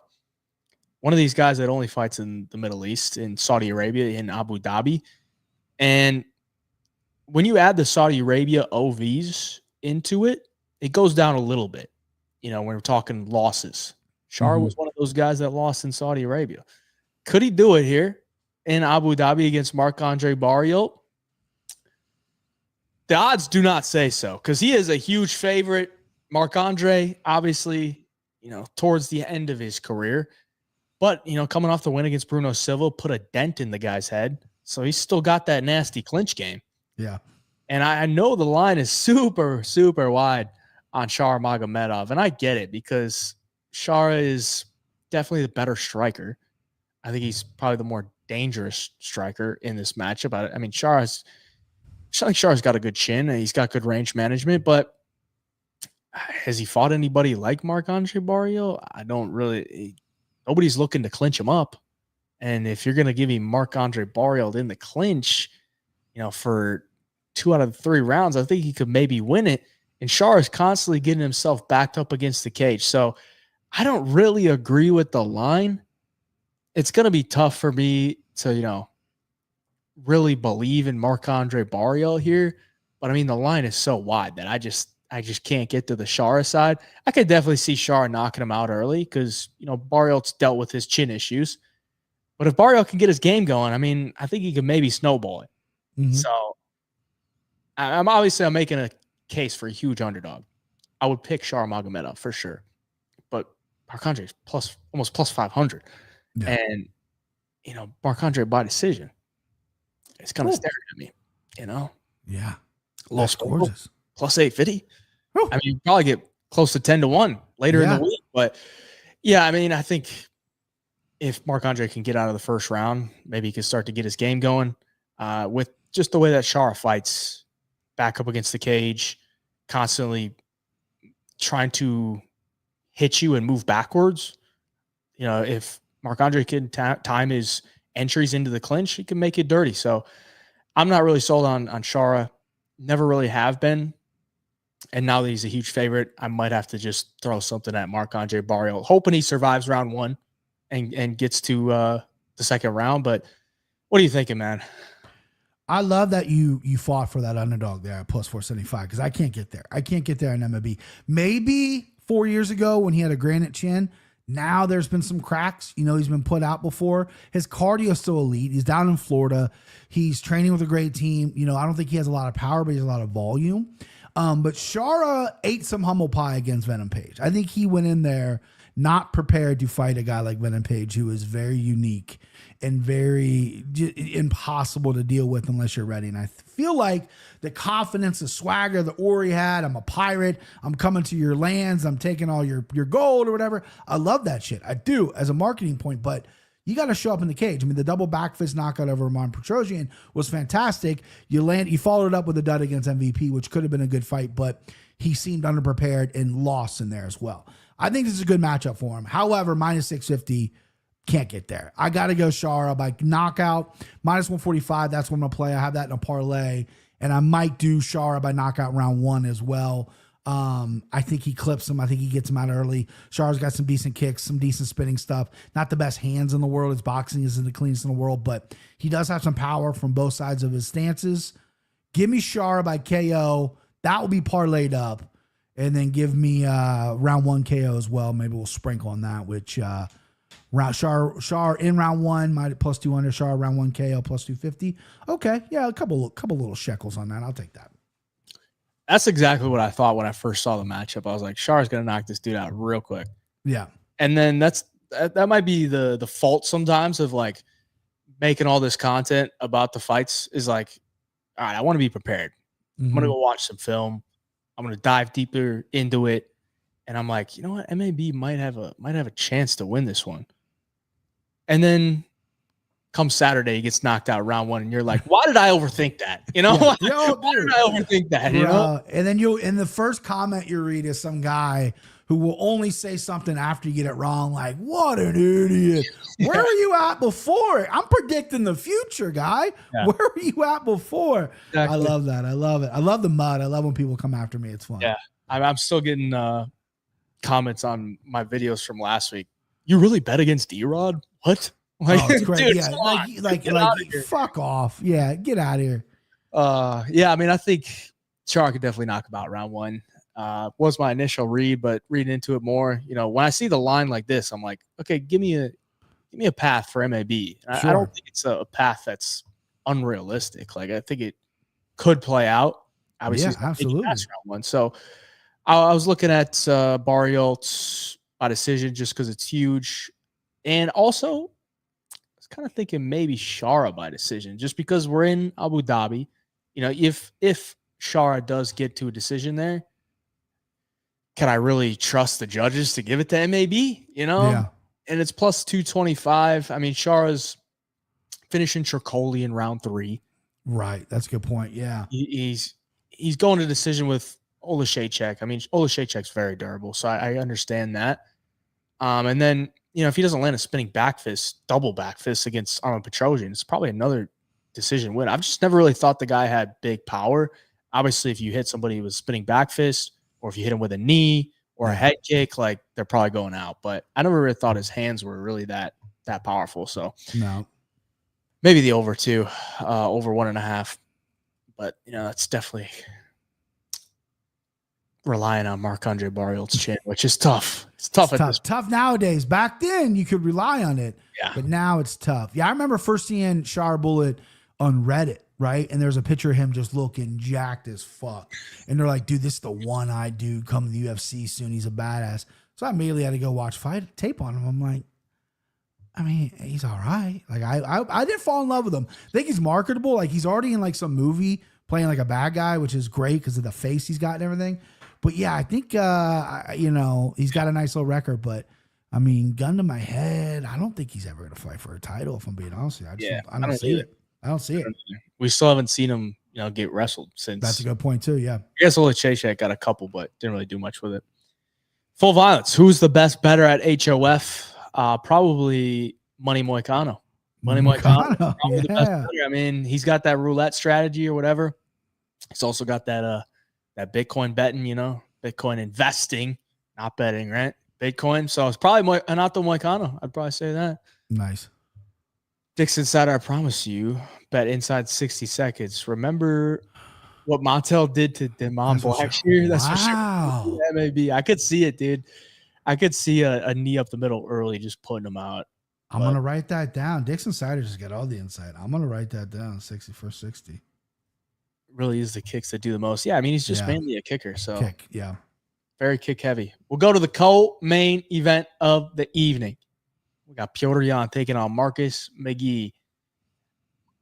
one of these guys that only fights in the Middle East, in Saudi Arabia, in Abu Dhabi. And when you add the Saudi Arabia OVs into it, it goes down a little bit. When we're talking losses. Shara was one of those guys that lost in Saudi Arabia. Could he do it here in Abu Dhabi against Marc-Andre Barriault? The odds do not say so because he is a huge favorite. Marc-Andre, obviously, towards the end of his career. But, coming off the win against Bruno Silva, put a dent in the guy's head. So he's still got that nasty clinch game. Yeah. And I know the line is super, super wide on Shar Magomedov. And I get it because Shara is definitely the better striker. I think he's probably the more dangerous striker in this matchup. I mean, Shara's got a good chin and he's got good range management, but has he fought anybody like Marc-Andre Barriault? I don't really. Nobody's looking to clinch him up. And if you're going to give me Marc-Andre Barriault in the clinch, for 2 out of 3 rounds, I think he could maybe win it. And Shar is constantly getting himself backed up against the cage. So I don't really agree with the line. It's going to be tough for me to, really believe in Marc-Andre Barriault here. But I mean, the line is so wide that I just can't get to the Shara side. I could definitely see Shara knocking him out early because, Barriault's dealt with his chin issues. But if Barriault can get his game going, I mean, I think he could maybe snowball it. So I'm making a case for a huge underdog. I would pick Shar Magomedov for sure. But Marc-Andre is almost plus 500. Yeah. And, Marc-Andre by decision. It's kind of staring at me, Yeah. Low scores. Plus 850. Ooh. I mean, you probably get close to 10-1 later in the week. But, yeah, I mean, I think if Marc-Andre can get out of the first round, maybe he can start to get his game going with just the way that Shara fights back up against the cage, constantly trying to hit you and move backwards. If Marc-Andre can time his entries into the clinch, he can make it dirty. So I'm not really sold on Shara. Never really have been. And now that he's a huge favorite, I might have to just throw something at Marc-Andre Barriault, hoping he survives round 1 and gets to the second round. But what are you thinking, man? I love that you fought for that underdog there at plus 475 because I can't get there. I can't get there in MLB. Maybe 4 years ago when he had a granite chin. Now there's been some cracks. He's been put out before. His cardio is still elite. He's down in Florida. He's training with a great team. I don't think he has a lot of power, but he has a lot of volume. But Shara ate some humble pie against Venom Page. I think he went in there not prepared to fight a guy like Venom Page, who is very unique and very impossible to deal with unless you're ready. And I feel like the confidence, the swagger, the aura he had, I'm a pirate, I'm coming to your lands, I'm taking all your gold or whatever. I love that shit. I do as a marketing point, but you got to show up in the cage. I mean, the double back fist knockout over Roman Petrosian was fantastic. You followed it up with a dud against MVP, which could have been a good fight, but he seemed underprepared and lost in there as well. I think this is a good matchup for him. However, minus 650, can't get there. I got to go Shara by knockout. Minus 145, that's what I'm going to play. I have that in a parlay. And I might do Shara by knockout round 1 as well. I think he clips him. I think he gets him out early. Shara's got some decent kicks, some decent spinning stuff. Not the best hands in the world. His boxing isn't the cleanest in the world, but he does have some power from both sides of his stances. Give me Shara by KO. That will be parlayed up. and then give me round 1 KO as well. Maybe we'll sprinkle on that, which Shar in round 1, might plus 200, Shar round 1 KO plus 250. Okay, yeah, a couple little shekels on that. I'll take that. That's exactly what I thought when I first saw the matchup. I was like, Char's gonna knock this dude out real quick. Yeah, and then that might be the fault sometimes of like making all this content about the fights. Is like, all right, I want to be prepared. I'm gonna go watch some film. I'm gonna dive deeper into it, and I'm like, you know what, MAB might have a chance to win this one. And then come Saturday, he gets knocked out round 1, and you're like, why did I overthink that? You know, why did I overthink that? You know, and then in the first comment you read is some guy who will only say something after you get it wrong, like, what an idiot. Where were you at before? I'm predicting the future, guy. Yeah. Where were you at before? Exactly. I love that. I love it. I love the mud. I love when people come after me. It's fun. Yeah. I'm still getting comments on my videos from last week. You really bet against D-Rod? What? Like, oh, it's great. Dude, yeah, like fuck off. Yeah, get out of here. Yeah, I mean, I think Char could definitely knock him out round 1. Was my initial read, but reading into it more, you know, when I see the line like this, I'm like, okay, give me a path for MAB. Sure. I don't think it's a path that's unrealistic. Like, I think it could play out. Obviously, yeah, absolutely. Round 1. So I was looking at Barrios by decision just because it's huge, and also I was kind of thinking maybe Shara by decision just because we're in Abu Dhabi. You know, if Shara does get to a decision there, can I really trust the judges to give it to MAB? You know? Yeah. And it's plus 225. I mean, Shara's finishing Tricoli in round 3. Right. That's a good point. Yeah. He's going to decision with Olashaychek. I mean, Olashaychek's very durable, so I understand that. And then, you know, if he doesn't land a spinning back fist, double back fist against Arnold Petrosian, it's probably another decision win. I've just never really thought the guy had big power. Obviously, if you hit somebody with spinning back fist, or if you hit him with a knee or a head kick, like, they're probably going out. But I never really thought his hands were really that powerful. So no, maybe the over 2, over 1.5. But, you know, that's definitely relying on Marc-Andre Barrios' chin, which is tough. It's tough. It's tough nowadays. Back then, you could rely on it. Yeah. But now it's tough. Yeah, I remember first seeing Shar Bullet on Reddit, right? And there's a picture of him just looking jacked as fuck. And they're like, dude, this is the one-eyed dude coming to the UFC soon. He's a badass. So I immediately had to go watch fight tape on him. I'm like, I mean, he's all right. Like, I didn't fall in love with him. I think he's marketable. Like, he's already in like some movie playing like a bad guy, which is great because of the face he's got and everything. But yeah, I think, you know, he's got a nice little record, but I mean, gun to my head, I don't think he's ever going to fight for a title, if I'm being honest with you. I don't see it. I don't see it. We still haven't seen him, you know, get wrestled since. That's a good point too, yeah. I guess Olashaychek got a couple, but didn't really do much with it. Full Violence. Who's the best bettor at HOF? Probably Money Moicano. Money Moicano. Probably the best bettor. I mean, he's got that roulette strategy or whatever. He's also got that Bitcoin betting, you know, Bitcoin investing, not betting, right? Bitcoin. So it's probably Anato Moicano. I'd probably say that. Nice. Dix Insider, I promise you, bet inside 60 seconds. Remember what Montel did to Demond Blackshear? That's for sure. That may be. I could see it, dude. I could see a knee up the middle early, just putting him out. I'm going to write that down. Dix Insider just got all the insight. I'm going to write that down, 60 for 60. Really is the kicks that do the most. Yeah, I mean, he's just mainly a kicker. So kick, yeah. Very kick heavy. We'll go to the co-main event of the evening. We got Petrie Yan taking on Marcus McGee.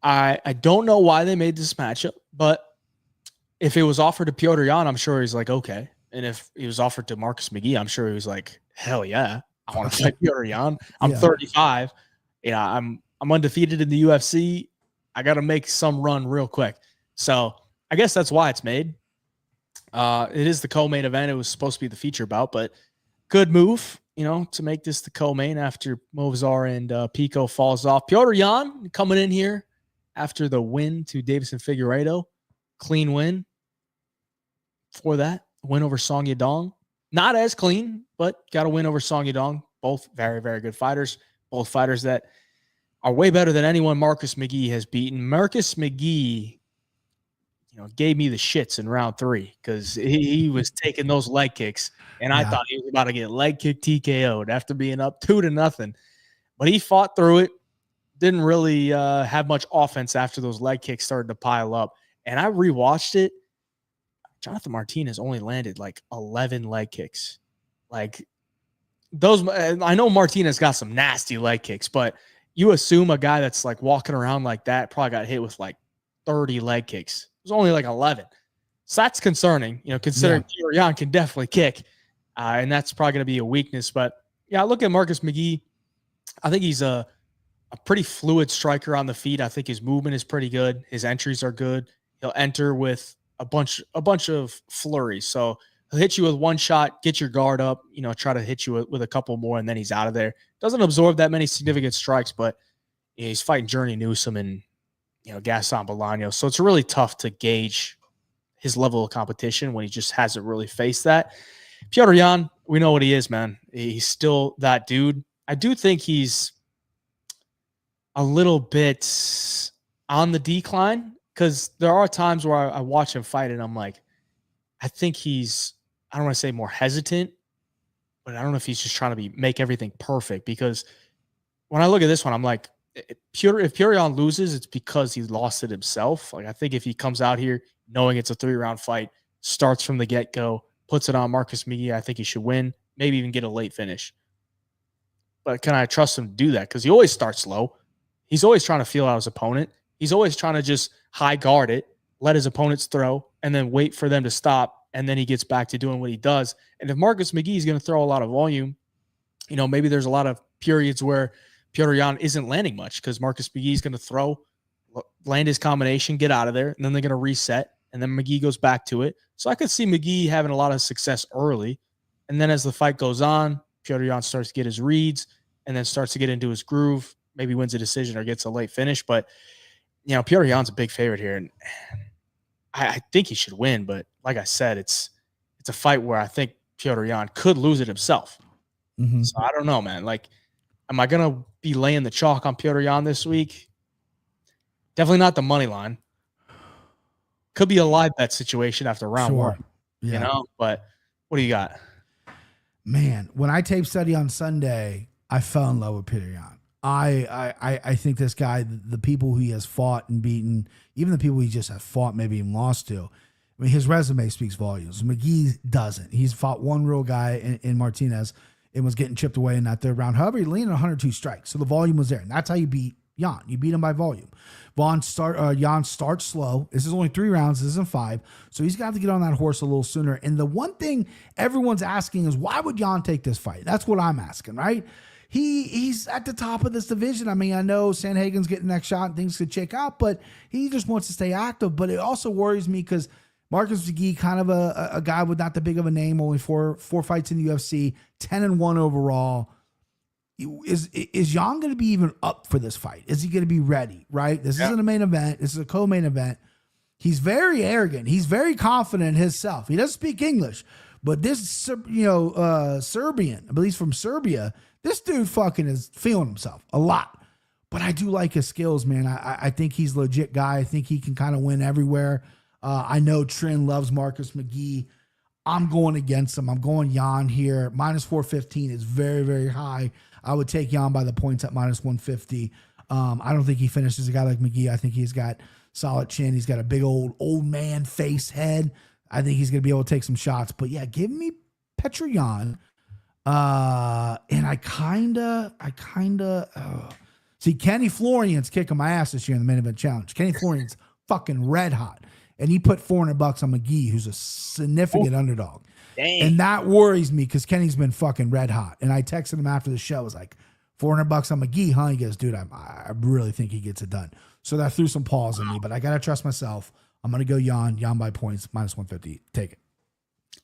I don't know why they made this matchup, but if it was offered to Petrie Yan, I'm sure he's like, okay. And if he was offered to Marcus McGee, I'm sure he was like, hell yeah, I want to fight Petrie Yan. I'm 35. Yeah, I'm undefeated in the UFC. I got to make some run real quick. So I guess that's why it's made. It is the co-main event. It was supposed to be the feature bout, but good move, you know, to make this the co-main after Movzar and Pico falls off. Petrie Yan coming in here after the win to Davison Figueiredo. Clean win for that. Win over Song Yadong. Not as clean, but got a win over Song Yadong. Both very, very good fighters. Both fighters that are way better than anyone Marcus McGee has beaten. Marcus McGee, you gave me the shits in round 3 because he was taking those leg kicks, and I thought he was about to get leg kick TKO'd after being up 2-0. But he fought through it. Didn't really have much offense after those leg kicks started to pile up. And I rewatched it. Jonathan Martinez only landed like 11 leg kicks. Like those, I know Martinez got some nasty leg kicks, but you assume a guy that's like walking around like that probably got hit with like 30 leg kicks. It was only like 11. So that's concerning, considering Petrie can definitely kick. And that's probably going to be a weakness. But yeah, I look at Marcus McGee. I think he's a pretty fluid striker on the feet. I think his movement is pretty good. His entries are good. He'll enter with a bunch of flurries. So he'll hit you with one shot, get your guard up, try to hit you with a couple more, and then he's out of there. Doesn't absorb that many significant strikes, but he's fighting Journey Newsom and Gaston Bolaños. So it's really tough to gauge his level of competition when he just hasn't really faced that. Petr Yan, we know what he is, man. He's still that dude. I do think he's a little bit on the decline because there are times where I watch him fight and I'm like, I think he's, I don't want to say more hesitant, but I don't know if he's just trying to make everything perfect, because when I look at this one, I'm like, if Petr Yan loses, it's because he lost it himself. Like, I think if he comes out here knowing it's a 3-round fight, starts from the get-go, puts it on Marcus McGee, I think he should win, maybe even get a late finish. But can I trust him to do that? Because he always starts low. He's always trying to feel out his opponent. He's always trying to just high guard it, let his opponents throw, and then wait for them to stop, and then he gets back to doing what he does. And if Marcus McGee is going to throw a lot of volume, maybe there's a lot of periods where Petr Yan isn't landing much because Marcus McGee is going to throw, land his combination, get out of there, and then they're going to reset, and then McGee goes back to it. So I could see McGee having a lot of success early, and then as the fight goes on, Petr Yan starts to get his reads and then starts to get into his groove, maybe wins a decision or gets a late finish. But, Petr Yan's a big favorite here, and I think he should win. But like I said, it's a fight where I think Petr Yan could lose it himself. Mm-hmm. So I don't know, man. Like, am I going to be laying the chalk on Petr Yan this week? Definitely not the money line. Could be a live bet situation after round one, But what do you got? Man, when I tape study on Sunday, I fell in love with Petr Yan. I think this guy, the people he has fought and beaten, even the people he just has fought, maybe even lost to, I mean, his resume speaks volumes. McGee doesn't. He's fought one real guy in Martinez and was getting chipped away in that 3rd round. However, he landed 102 strikes, so the volume was there, and that's how you beat Yan. You beat him by volume. Yan starts slow. This is only 3 rounds. This isn't 5. So he's got to get on that horse a little sooner. And the one thing everyone's asking is, why would Yan take this fight? That's what I'm asking, right? He's at the top of this division. I mean, I know Sandhagen's getting the next shot and things could check out, but he just wants to stay active. But it also worries me because Marcus McGee, kind of a guy with not that big of a name, only four fights in the UFC, 10-1 overall. Is Yan going to be even up for this fight? Is he going to be ready, right? This isn't a main event. This is a co-main event. He's very arrogant. He's very confident in himself. He doesn't speak English, but this, Serbian, I believe he's from Serbia, this dude fucking is feeling himself a lot. But I do like his skills, man. I think he's a legit guy. I think he can kind of win everywhere. I know Trin loves Marcus McGee. I'm going against him. I'm going Yan here. -415 is very, very high. I would take Yan by the points at -150. I don't think he finishes a guy like McGee. I think he's got solid chin. He's got a big old man face head. I think he's going to be able to take some shots. But yeah, give me Petr Yan. And I kind of see Kenny Florian's kicking my ass this year in the main event challenge. Kenny Florian's fucking red hot. And he put $400 on McGee, who's a significant underdog. Dang. And that worries me because Kenny's been fucking red hot. And I texted him after the show. I was like, $400 on McGee, huh? He goes, dude, I really think he gets it done. So that threw some pause in me, but I got to trust myself. I'm going to go Yan by points, -150. Take it.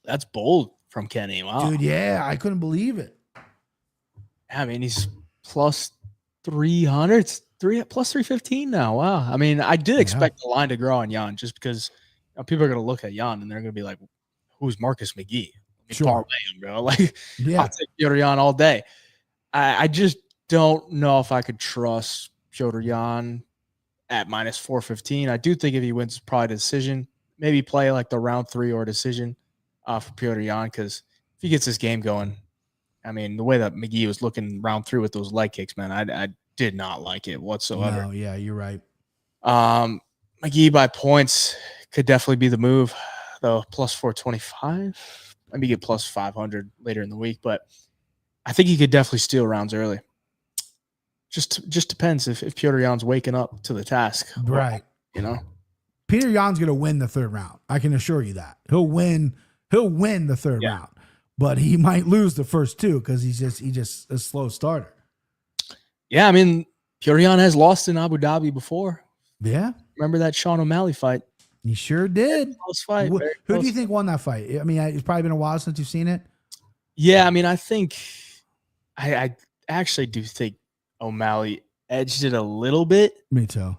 That's bold from Kenny. Wow. Dude, yeah, I couldn't believe it. I mean, he's plus 300, plus 315 now. Wow. I mean, I did expect the line to grow on Yan just because people are going to look at Yan and they're going to be like, who's Marcus McGee? Parlay him, bro. Like, I'll take Petr Yan all day. I just don't know if I could trust Petr Yan at -415. I do think if he wins, it's probably a decision. maybe play like the round 3 or decision for Petrie Yan, because if he gets this game going, I mean, the way that McGee was looking round 3 with those leg kicks, man, I did not like it whatsoever. No, yeah, you're right. McGee by points could definitely be the move, though. Plus 425. Maybe get plus 500 later in the week, but I think he could definitely steal rounds early. Just depends if Petrie Yan's waking up to the task, right? You know, Petrie Yan's going to win the 3rd round. I can assure you that he'll win the 3rd round, but he might lose the first 2 because he's just a slow starter. Yeah, I mean, Petrie Yan has lost in Abu Dhabi before. Yeah, remember that Sean O'Malley fight? He sure did. Close fight. Who do you think won that fight? I mean, it's probably been a while since you've seen it. Yeah, I mean, I think I actually do think O'Malley edged it a little bit. Me too.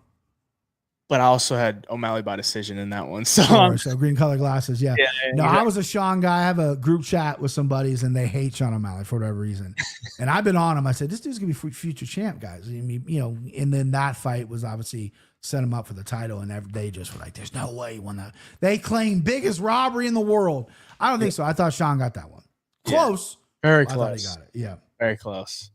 But I also had O'Malley by decision in that one. So, so green color glasses. Yeah. No, I was a Sean guy. I have a group chat with some buddies and they hate Sean O'Malley for whatever reason. And I've been on him. I said, this dude's going to be future champ, guys. I mean, you know, and then that fight was obviously set him up for the title. And they just were like, there's no way he won that. They claim biggest robbery in the world. I don't think so. I thought Sean got that one. Close. Yeah. Very close. I thought he got it. Yeah. Very close.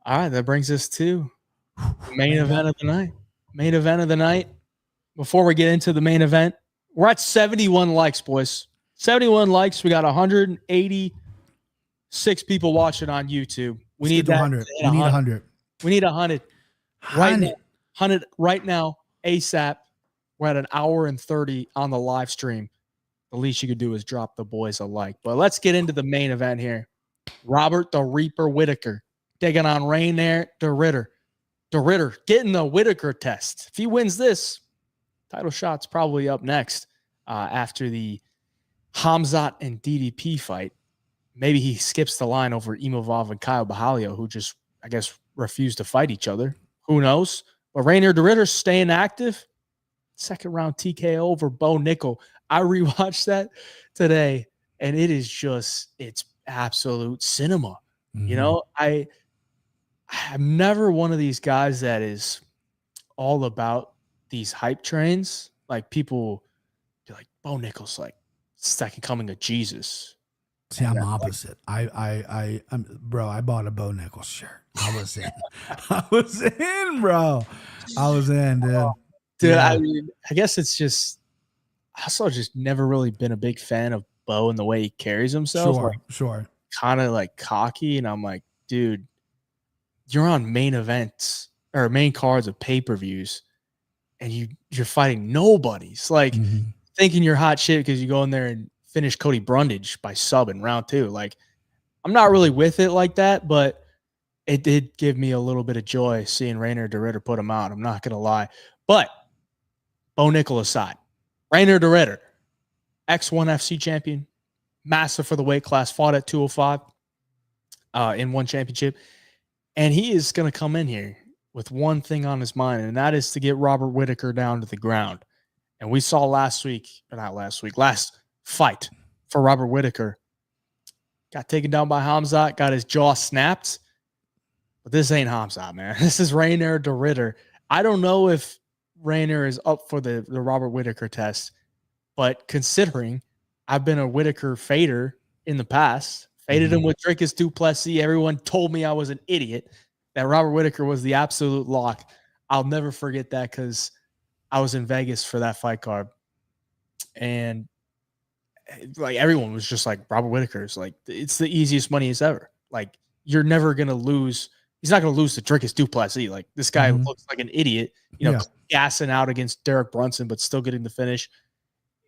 All right. That brings us to the main event of the night. Main event of the night. Before we get into the main event, we're at 71 likes, boys. 71 likes. We got 186 people watching on YouTube. We need 100. We need 100. We need 100. Right now, 100 right now, ASAP. We're at an hour and 30 on the live stream. The least you could do is drop the boys a like. But let's get into the main event here. Robert the Reaper Whittaker taking on Rainier de Ritter. De Ritter getting the Whittaker test. If he wins this, title shot's probably up next after the Hamzat and DDP fight. Maybe he skips the line over Imavov and Kyle Bahalio, who just, I guess, refused to fight each other. Who knows? But Rainier de Ritter staying active. 2nd round TKO over Bo Nickel. I rewatched that today, and it is just, it's absolute cinema. Mm-hmm. You know, I'm never one of these guys that is all about these hype trains. Like, people be like, Bo Nickel's like second coming of Jesus. See, I'm opposite. I'm bro, I bought a Bo Nickel shirt. I was in. I was in, bro. I was in, dude. Dude, yeah. I mean, I guess it's just, I also just never really been a big fan of Bo and the way he carries himself. Sure. Kind of like cocky. And I'm like, dude, you're on main events or main cards of pay-per-views and you're fighting nobodies. Like, thinking you're hot shit because you go in there and finish Cody Brundage by sub in round 2. Like, I'm not really with it like that, but it did give me a little bit of joy seeing Rainier de Ritter put him out. I'm not going to lie. But Bo Nickel aside, Rainier de Ritter, X1 FC champion, massive for the weight class, fought at 205 in one championship. And he is going to come in here with one thing on his mind, and that is to get Robert Whittaker down to the ground. And we saw last fight for Robert Whittaker. Got taken down by Hamzat, got his jaw snapped. But this ain't Hamzat, man. This is Rainier de Ritter. I don't know if Rainier is up for the Robert Whittaker test, but considering I've been a Whittaker fader in the past, faded him with Dricus du Plessis, everyone told me I was an idiot, that Robert Whittaker was the absolute lock. I'll never forget that because I was in Vegas for that fight card. And like, everyone was just like, Robert Whittaker's like, it's the easiest money as ever. Like, you're never going to lose. He's not going to lose to Dricus du Plessis. Like, this guy looks like an idiot, gassing out against Derek Brunson, but still getting the finish.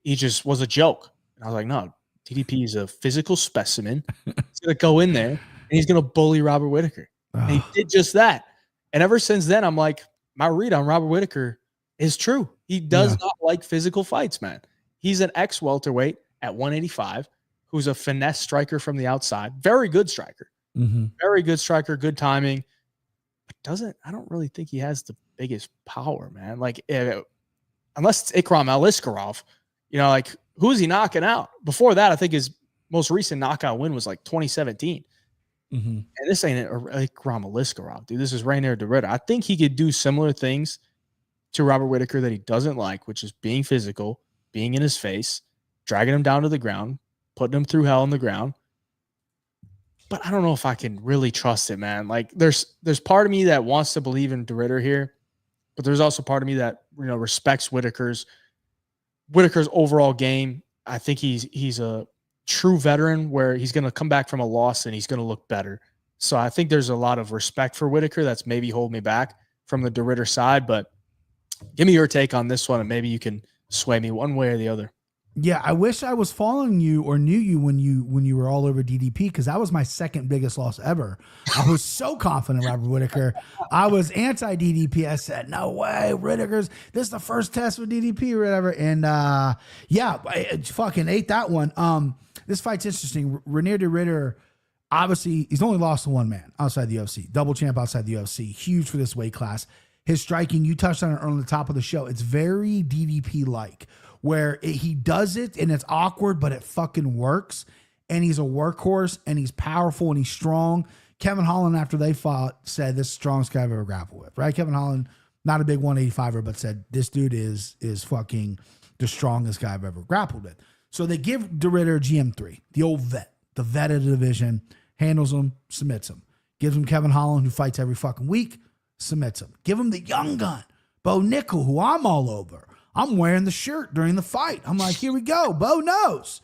He just was a joke. And I was like, no, DDP is a physical specimen. He's going to go in there and he's going to bully Robert Whittaker. And he did just that. And ever since then, I'm like, my read on Robert Whittaker is true. He does not like physical fights, man. He's an ex-welterweight at 185 who's a finesse striker from the outside. Very good striker. Very good striker, good timing. But I don't really think he has the biggest power, man. Like, unless it's Ikram Aliskerov, like, who's he knocking out? Before that, I think his most recent knockout win was like 2017. And this ain't Ikram Aliskerov, dude. This is Rainier de Ritter. I think he could do similar things to Robert Whittaker that he doesn't like, which is being physical, being in his face, dragging him down to the ground, putting him through hell on the ground. But I don't know if I can really trust it, man. Like there's part of me that wants to believe in DeRitter here, but there's also part of me that, respects Whittaker's overall game. I think he's a true veteran where he's going to come back from a loss and he's going to look better. So I think there's a lot of respect for Whittaker that's maybe holding me back from the DeRitter side, but give me your take on this one and maybe you can sway me one way or the other. Yeah, I wish I was following you or knew you when you were all over DDP, because that was my second biggest loss ever. I was so confident in Robert Whittaker. I was anti-DDP. I said, no way, Whittaker's, this is the first test for DDP or whatever. And yeah, I fucking ate that one. This fight's interesting. Renier DeRitter, obviously, he's only lost to one man outside the UFC. Double champ outside the UFC. Huge for this weight class. His striking, you touched on it on the top of the show. It's very DDP-like, where he does it and it's awkward, but it fucking works. And he's a workhorse and he's powerful and he's strong. Kevin Holland, after they fought, said this is the strongest guy I've ever grappled with, right? Kevin Holland, not a big 185er, but said this dude is fucking the strongest guy I've ever grappled with. So they give DeRitter GM3, the old vet, the vet of the division, handles him, submits him. Gives him Kevin Holland, who fights every fucking week, submits him. Give him the young gun, Bo Nickel, who I'm all over. I'm wearing the shirt during the fight. I'm like, here we go. Bo knows.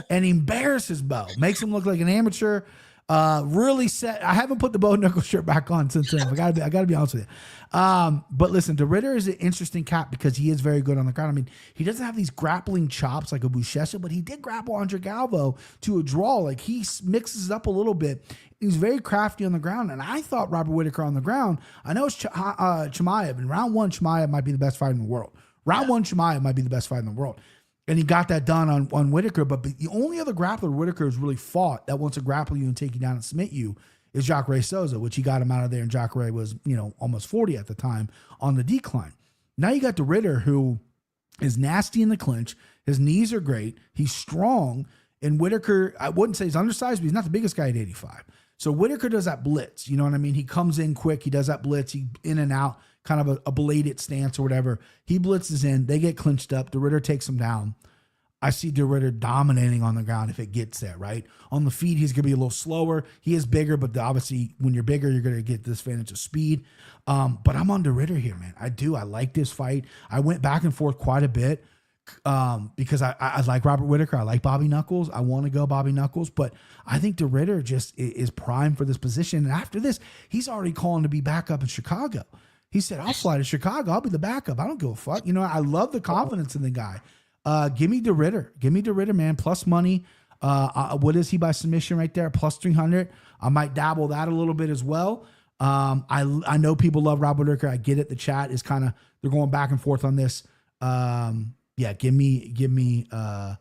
And he embarrasses Bo. Makes him look like an amateur. Really set. I haven't put the Bo Nickel shirt back on since then. I gotta be honest with you. But listen, DeRitter is an interesting cat because he is very good on the ground. I mean, he doesn't have these grappling chops like a Buchecha, but he did grapple Andre Galvo to a draw. Like he mixes it up a little bit. He's very crafty on the ground. And I thought Robert Whittaker on the ground, I know it's Chimaev. In round one, Chimaev might be the best fighter in the world. Round one, Chimaev might be the best fight in the world. And he got that done on Whittaker. But the only other grappler Whittaker has really fought that wants to grapple you and take you down and submit you is Jacare Souza, which he got him out of there. And Jacare was, almost 40 at the time on the decline. Now you got DeRitter, who is nasty in the clinch. His knees are great. He's strong. And Whittaker, I wouldn't say he's undersized, but he's not the biggest guy at 85. So Whittaker does that blitz. You know what I mean? He comes in quick. He does that blitz. He in and out. Kind of a bladed stance or whatever. He blitzes in. They get clinched up. DeRitter takes him down. I see DeRitter dominating on the ground if it gets there, right? On the feet, he's going to be a little slower. He is bigger, but obviously when you're bigger, you're going to get this advantage of speed. But I'm on DeRitter here, man. I do. I like this fight. I went back and forth quite a bit because I like Robert Whittaker. I like Bobby Knuckles. I want to go Bobby Knuckles, but I think DeRitter just is prime for this position. And after this, he's already calling to be back up in Chicago. He said, I'll fly to Chicago. I'll be the backup. I don't give a fuck. I love the confidence in the guy. Give me DeRitter. Give me DeRitter, man. Plus money. What is he by submission right there? Plus 300. I might dabble that a little bit as well. I know people love Robert Whittaker. I get it. The chat is kind of, they're going back and forth on this. Yeah, give me RDR,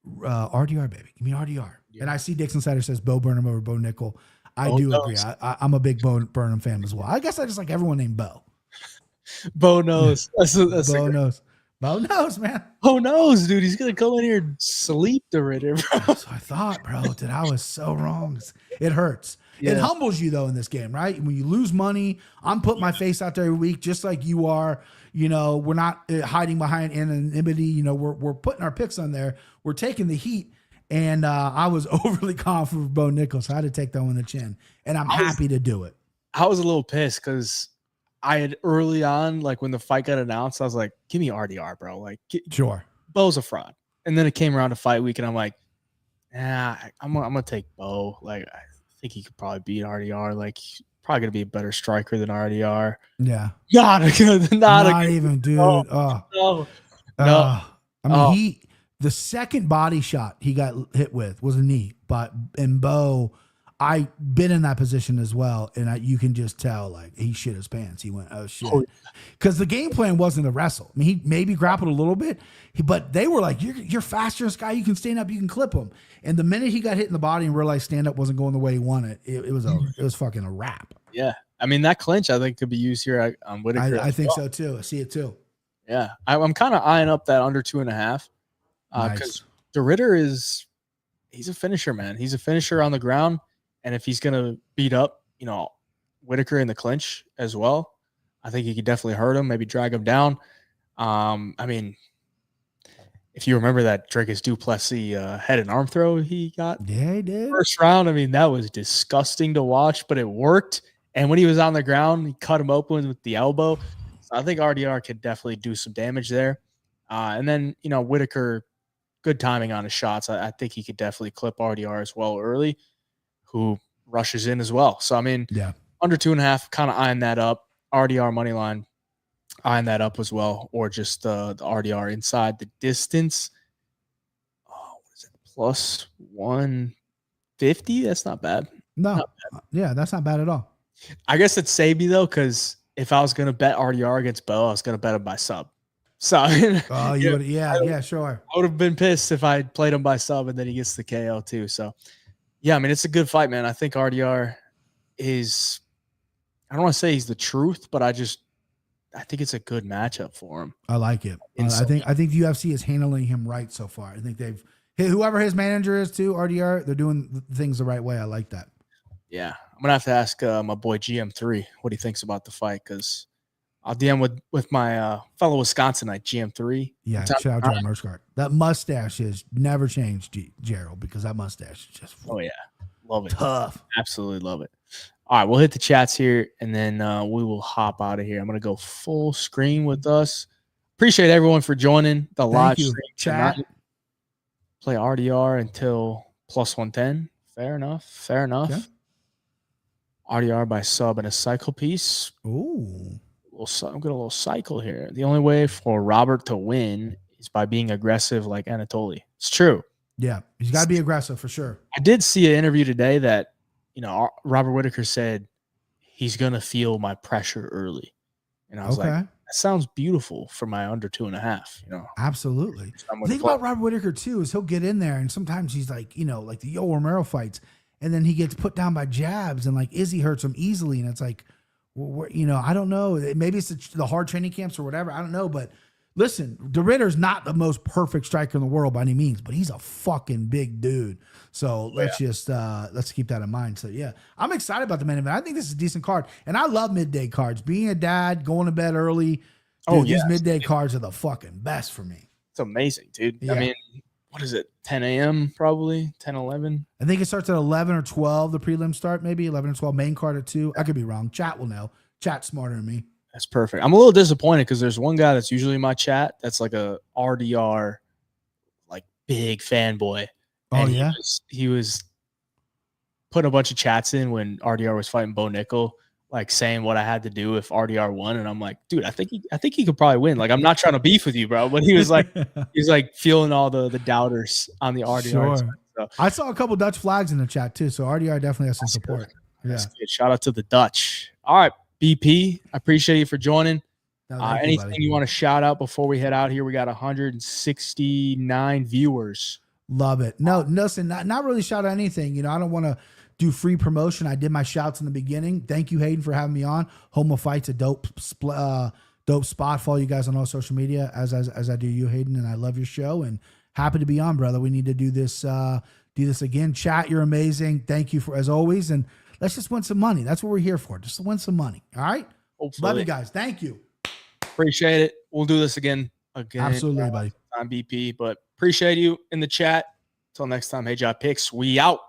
baby. Give me RDR. Yeah. And I see Dixon Sider says Bo Burnham over Bo Nickel. I do agree. I'm a big Bo Burnham fan as well. I guess I just like everyone named Bo. Bo knows. Bo knows. Bo knows, man. Bo knows, dude. He's gonna come in here and sleep DeRitter, bro. That's what I thought, bro. Dude, I was so wrong. It hurts. Yeah. It humbles you though in this game, right? When you lose money, I'm putting my face out there every week, just like you are. We're not hiding behind anonymity. We're putting our picks on there. We're taking the heat. And I was overly confident for Bo Nickel, so I had to take that one in the chin. And I'm happy to do it. I was a little pissed because I had early on, like when the fight got announced, I was like, give me RDR, bro. Like, sure. Bo's a fraud. And then it came around to fight week, and I'm like, I'm going to take Bo. Like, I think he could probably beat RDR. Like, he's probably going to be a better striker than RDR. Yeah. Not even, dude. No. The second body shot he got hit with was a knee, and Bo, I've been in that position as well, and you can just tell like he shit his pants. He went, oh shit, because the game plan wasn't to wrestle. I mean, he maybe grappled a little bit, but they were like, you're faster than this guy. You can stand up, you can clip him. And the minute he got hit in the body and realized stand up wasn't going the way he wanted, it was over. It was fucking a wrap. Yeah, I mean that clinch I think could be used here on Whittaker. I think so too. I see it too. Yeah, I'm kind of eyeing up that under 2.5. Because DeRitter he's a finisher, man. He's a finisher on the ground. And if he's going to beat up, Whittaker in the clinch as well, I think he could definitely hurt him, maybe drag him down. I mean, if you remember that Dricus du Plessis head and arm throw he got. Yeah, he did. First round, I mean, that was disgusting to watch, but it worked. And when he was on the ground, he cut him open with the elbow. So I think RDR could definitely do some damage there. And then, Whittaker, good timing on his shots. I think he could definitely clip RDR as well early, who rushes in as well. So, I mean, under 2.5, kind of eyeing that up. RDR money line, eyeing that up as well, or just the RDR inside the distance. Oh, what is it? Plus 150? That's not bad. No. Not bad. Yeah, that's not bad at all. I guess it saved me, though, because if I was going to bet RDR against Bo, I was going to bet him by sub. So, you would, yeah, sure. I would have been pissed if I played him by sub and then he gets the KO too. So, yeah, I mean, it's a good fight, man. I think RDR is, I don't want to say he's the truth, but I think it's a good matchup for him. I like it. I think the UFC is handling him right so far. I think whoever his manager is too, RDR, they're doing things the right way. I like that. Yeah, I'm gonna have to ask my boy GM3 what he thinks about the fight, because I'll DM with my fellow Wisconsinite GM3. Yeah, shout out to our merch card. That mustache has never changed, Gerald, because that mustache is just love it, tough. Absolutely love it. All right, we'll hit the chats here, and then we will hop out of here. I'm gonna go full screen with us. Appreciate everyone for joining the live stream chat. Tonight. Play RDR until plus 110. Fair enough. Okay. RDR by sub and a cycle piece. Ooh. I'm getting a little cycle here. The only way for Robert to win is by being aggressive like Anatoly. It's true. Yeah, he's got to be aggressive for sure. I did see an interview today that, Robert Whittaker said he's going to feel my pressure early. And I was like, that sounds beautiful for my under 2.5, Absolutely. The thing about Robert Whittaker too is he'll get in there and sometimes he's like, like the Yoel Romero fights, and then he gets put down by jabs and like Izzy hurts him easily. And it's like, I don't know. Maybe it's the hard training camps or whatever. I don't know. But listen, DeRitter's not the most perfect striker in the world by any means, but he's a fucking big dude. So let's keep that in mind. So yeah, I'm excited about the main event. I think this is a decent card, and I love midday cards. Being a dad, going to bed early. Dude, these midday cards are the fucking best for me. It's amazing, dude. Yeah. I mean, what is it? 10 a.m. probably 10, 11. I think it starts at 11 or 12. The prelim start maybe 11 or 12. Main card at 2. I could be wrong. Chat will know. Chat's smarter than me. That's perfect. I'm a little disappointed because there's one guy that's usually in my chat that's like a RDR, like big fanboy. Oh yeah. He was putting a bunch of chats in when RDR was fighting Bo Nickel, like saying what I had to do if RDR won, and I'm like, dude, I think he could probably win. Like, I'm not trying to beef with you, bro, but he was like, feeling all the doubters on the RDR. Sure. Side, so. I saw a couple Dutch flags in the chat too, so RDR definitely has some support. That's good. Shout out to the Dutch. All right, BP, I appreciate you for joining. Anything you want to shout out before we head out here? We got 169 viewers. Love it. No, listen, not really shout out anything. I don't want to do free promotion. I did my shouts in the beginning. Thank you, Hayden, for having me on. Homo Fight's a dope spot. Follow you guys on all social media as I do you, Hayden, and I love your show and happy to be on, brother. We need to do this again. Chat, you're amazing. Thank you as always, and let's just win some money. That's what we're here for. Just to win some money. All right. Hopefully. Love you guys. Thank you. Appreciate it. We'll do this again. Absolutely, buddy. I'm BP, but appreciate you in the chat. Till next time, Hey Job Picks. We out.